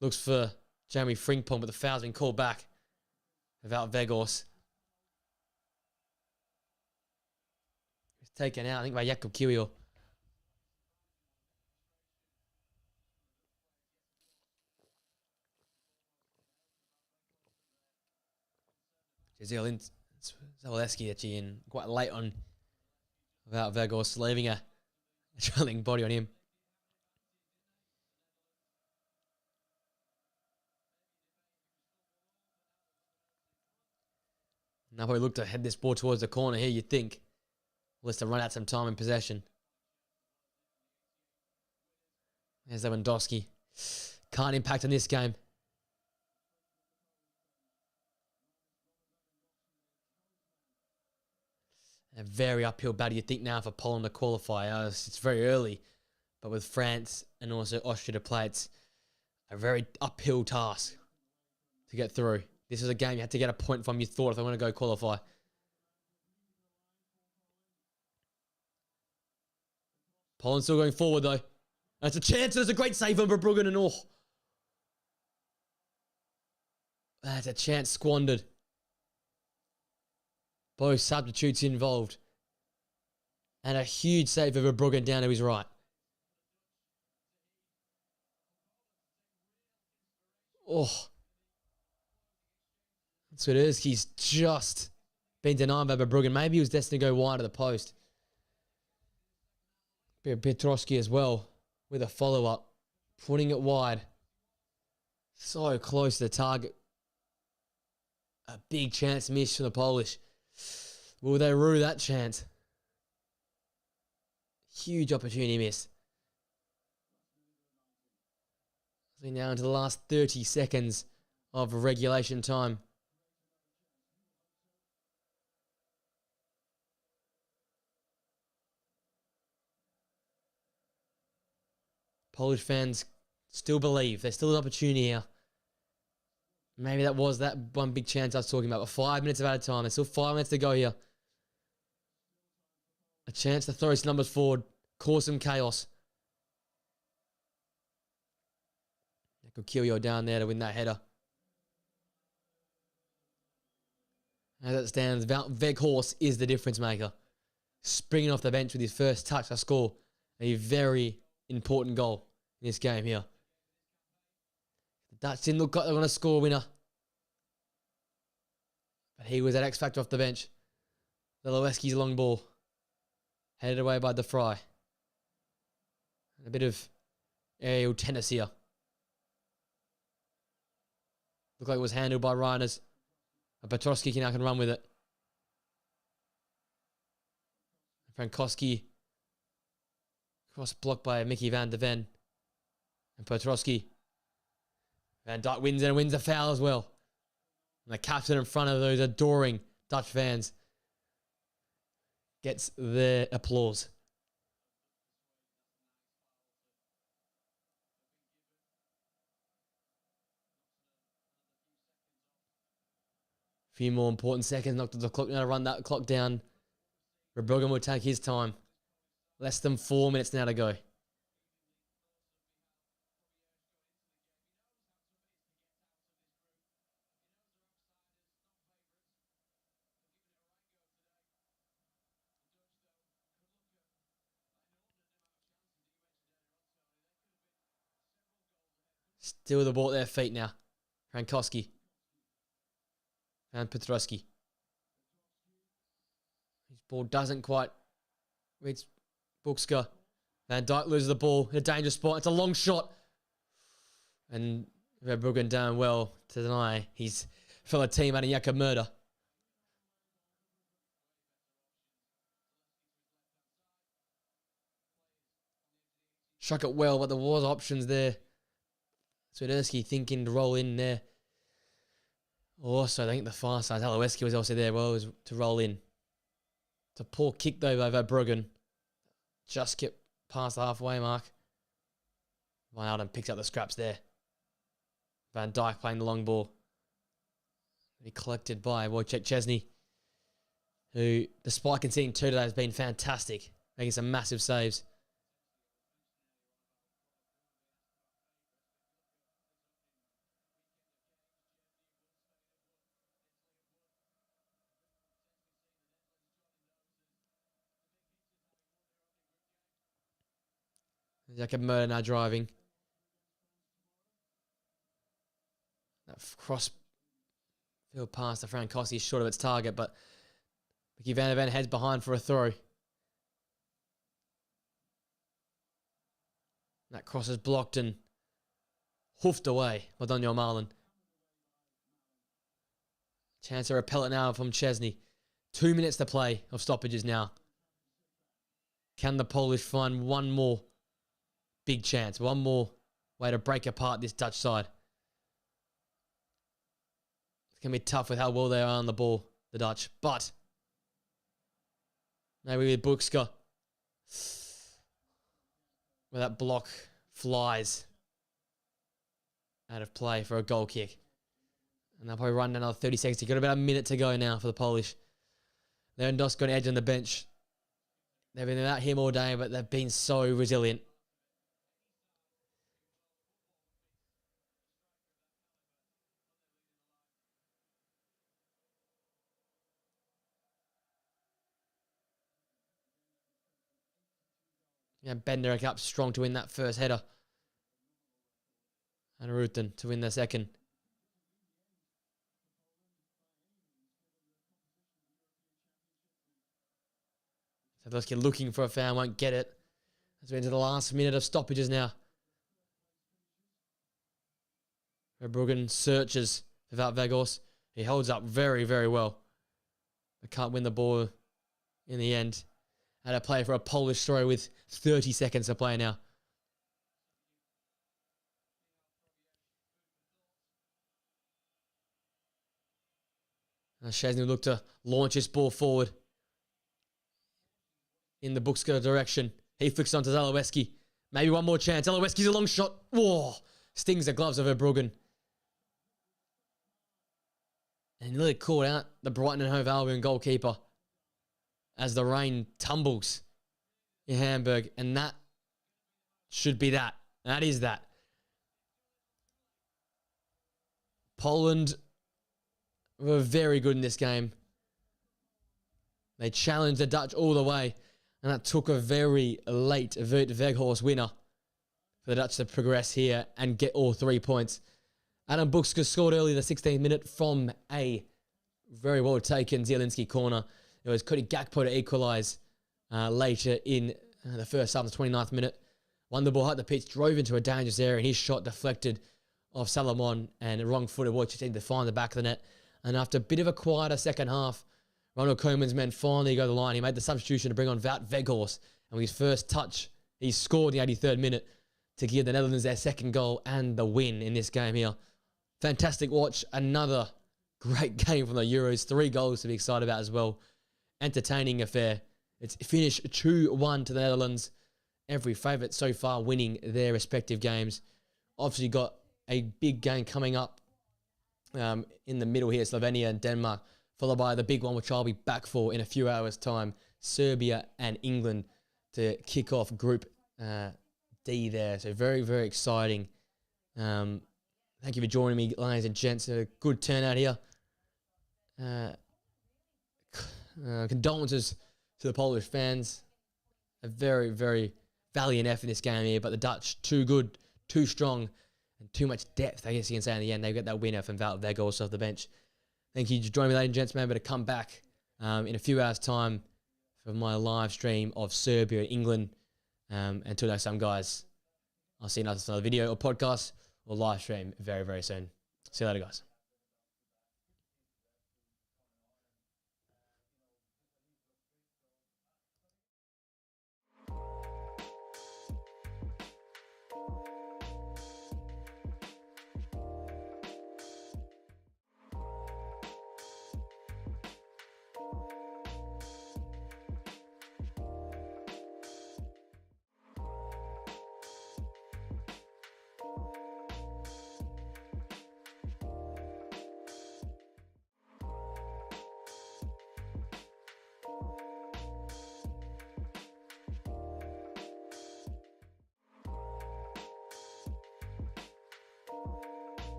Looks for Jeremy Frimpong, but the foul's been called back. Without Weghorst. He's taken out, I think, by Jakub Kiwior. Zalewski actually in quite late on Wout Weghorst, leaving a trailing body on him. Now we look to head this ball towards the corner here, you'd think. Let's to run out some time in possession. There's Lewandowski. Can't impact on this game. A very uphill battle, you think, now for Poland to qualify. It's very early, but with France and also Austria to play, it's a very uphill task to get through. This is a game you had to get a point from, you thought, if they want to go qualify. Poland still going forward, though. That's a chance. There's a great save from Verbruggen and all. That's a chance squandered. Both substitutes involved. And a huge save of Verbruggen down to his right. Oh. Swiderski's just been denied by Verbruggen. Maybe he was destined to go wide of the post. Petrosky as well with a follow-up. Putting it wide. So close to the target. A big chance missed from the Polish. Will they rue that chance? Huge opportunity missed. So now into the last 30 seconds of regulation time. Polish fans still believe there's still an opportunity here. Maybe that was that one big chance I was talking about. But 5 minutes of added time. There's still 5 minutes to go here. A chance to throw his numbers forward. Cause some chaos. Kyoyo down there to win that header. As it stands, Weghorst is the difference maker. Springing off the bench with his first touch to score a very important goal in this game here. The Dutch didn't look like they were going to score a winner. But he was that X factor off the bench. Lewiecki's long ball. Headed away by De Vrij. And a bit of aerial tennis here. Looked like it was handled by Reiners. And Petrosky now can run with it. Frankowski. Cross blocked by Mickey van der Ven. And Petrosky. Van Dijk wins and wins a foul as well. And the captain in front of those adoring Dutch fans gets their applause. Few more important seconds. Knocked the clock now to run that clock down. Verbruggen will take his time. Less than 4 minutes now to go. Still the ball at their feet now. Frankowski. And Petrosky. His ball doesn't quite reach Bukska. Van Dijk loses the ball in a dangerous spot. It's a long shot. And Verbruggen down well to deny his fellow teammate Jakob Murder. Struck it well, but there was options there. Swiderski thinking to roll in there. Also, I think the far side, Lewiecki was also there. Well, it was to roll in. It's a poor kick though by Verbruggen. Just get past the halfway mark. Van Alden picks up the scraps there. Van Dijk playing the long ball. Be collected by Wojciech Szczesny, who, despite conceding 2 today, has been fantastic, making some massive saves. Jakob Murder now driving. That cross field pass to Frankowski is short of its target, but Mickey van der Ven heads behind for a throw. That cross is blocked and hoofed away by Daniel Marlin. Chance to repel it now from Szczesny. 2 minutes to play of stoppages now. Can the Polish find one more big chance, one more way to break apart this Dutch side? It's going to be tough with how well they are on the ball, the Dutch. But Maybe with Buxka. Where that block flies out of play for a goal kick. And they'll probably run another 30 seconds. You've got about a minute to go now for the Polish. Lewandowski got an edge on the bench. They've been without him all day, but they've been so resilient. Yeah, Bednarek up strong to win that first header. And Rutten to win the second. Sadowski looking for a foul, won't get it. As we're into the last minute of stoppages now. Verbruggen searches without Weghorst. He holds up very, very well. But can't win the ball in the end. Had a play for a Polish throw with 30 seconds to play now. Szczesny looked to launch his ball forward in the Buxka direction. He flicks onto Zalewski. Maybe one more chance. Zalewski's a long shot. Whoa! Stings the gloves of Verbruggen. And nearly caught out the Brighton and Hove Albion goalkeeper as the rain tumbles in Hamburg. And that should be that. That is that. Poland were very good in this game. They challenged the Dutch all the way. And that took a very late Wout Weghorst winner for the Dutch to progress here and get all 3 points. Adam Buxka scored early in the 16th minute from a very well taken Zielinski corner. It was Cody Gakpo to equalise later in the first half, the 29th minute. Won the ball at the pitch, drove into a dangerous area, and his shot deflected off Salomon and wrong-footed Wojciech to find the back of the net. And after a bit of a quieter second half, Ronald Koeman's men finally go to the line. He made the substitution to bring on Wout Weghorst. And with his first touch, he scored in the 83rd minute to give the Netherlands their second goal and the win in this game here. Fantastic watch. Another great game from the Euros. 3 goals to be excited about as well. Entertaining affair. It's finished 2-1 to the Netherlands. Every favourite so far winning their respective games. Obviously got a big game coming up in the middle here. Slovenia and Denmark. Followed by the big one, which I'll be back for in a few hours' time. Serbia and England to kick off Group D there. So very, very exciting. Thank you for joining me, ladies and gents. A good turnout here. Condolences to the Polish fans. A very, very valiant effort in this game here. But the Dutch, too good, too strong, and too much depth, I guess you can say in the end. They got that winner from Wout Weghorst off the bench. Thank you for joining me, ladies and gents. Remember to come back in a few hours' time for my live stream of Serbia and England. Until next time, guys, I'll see you in another video or podcast or live stream very, very soon. See you later, guys.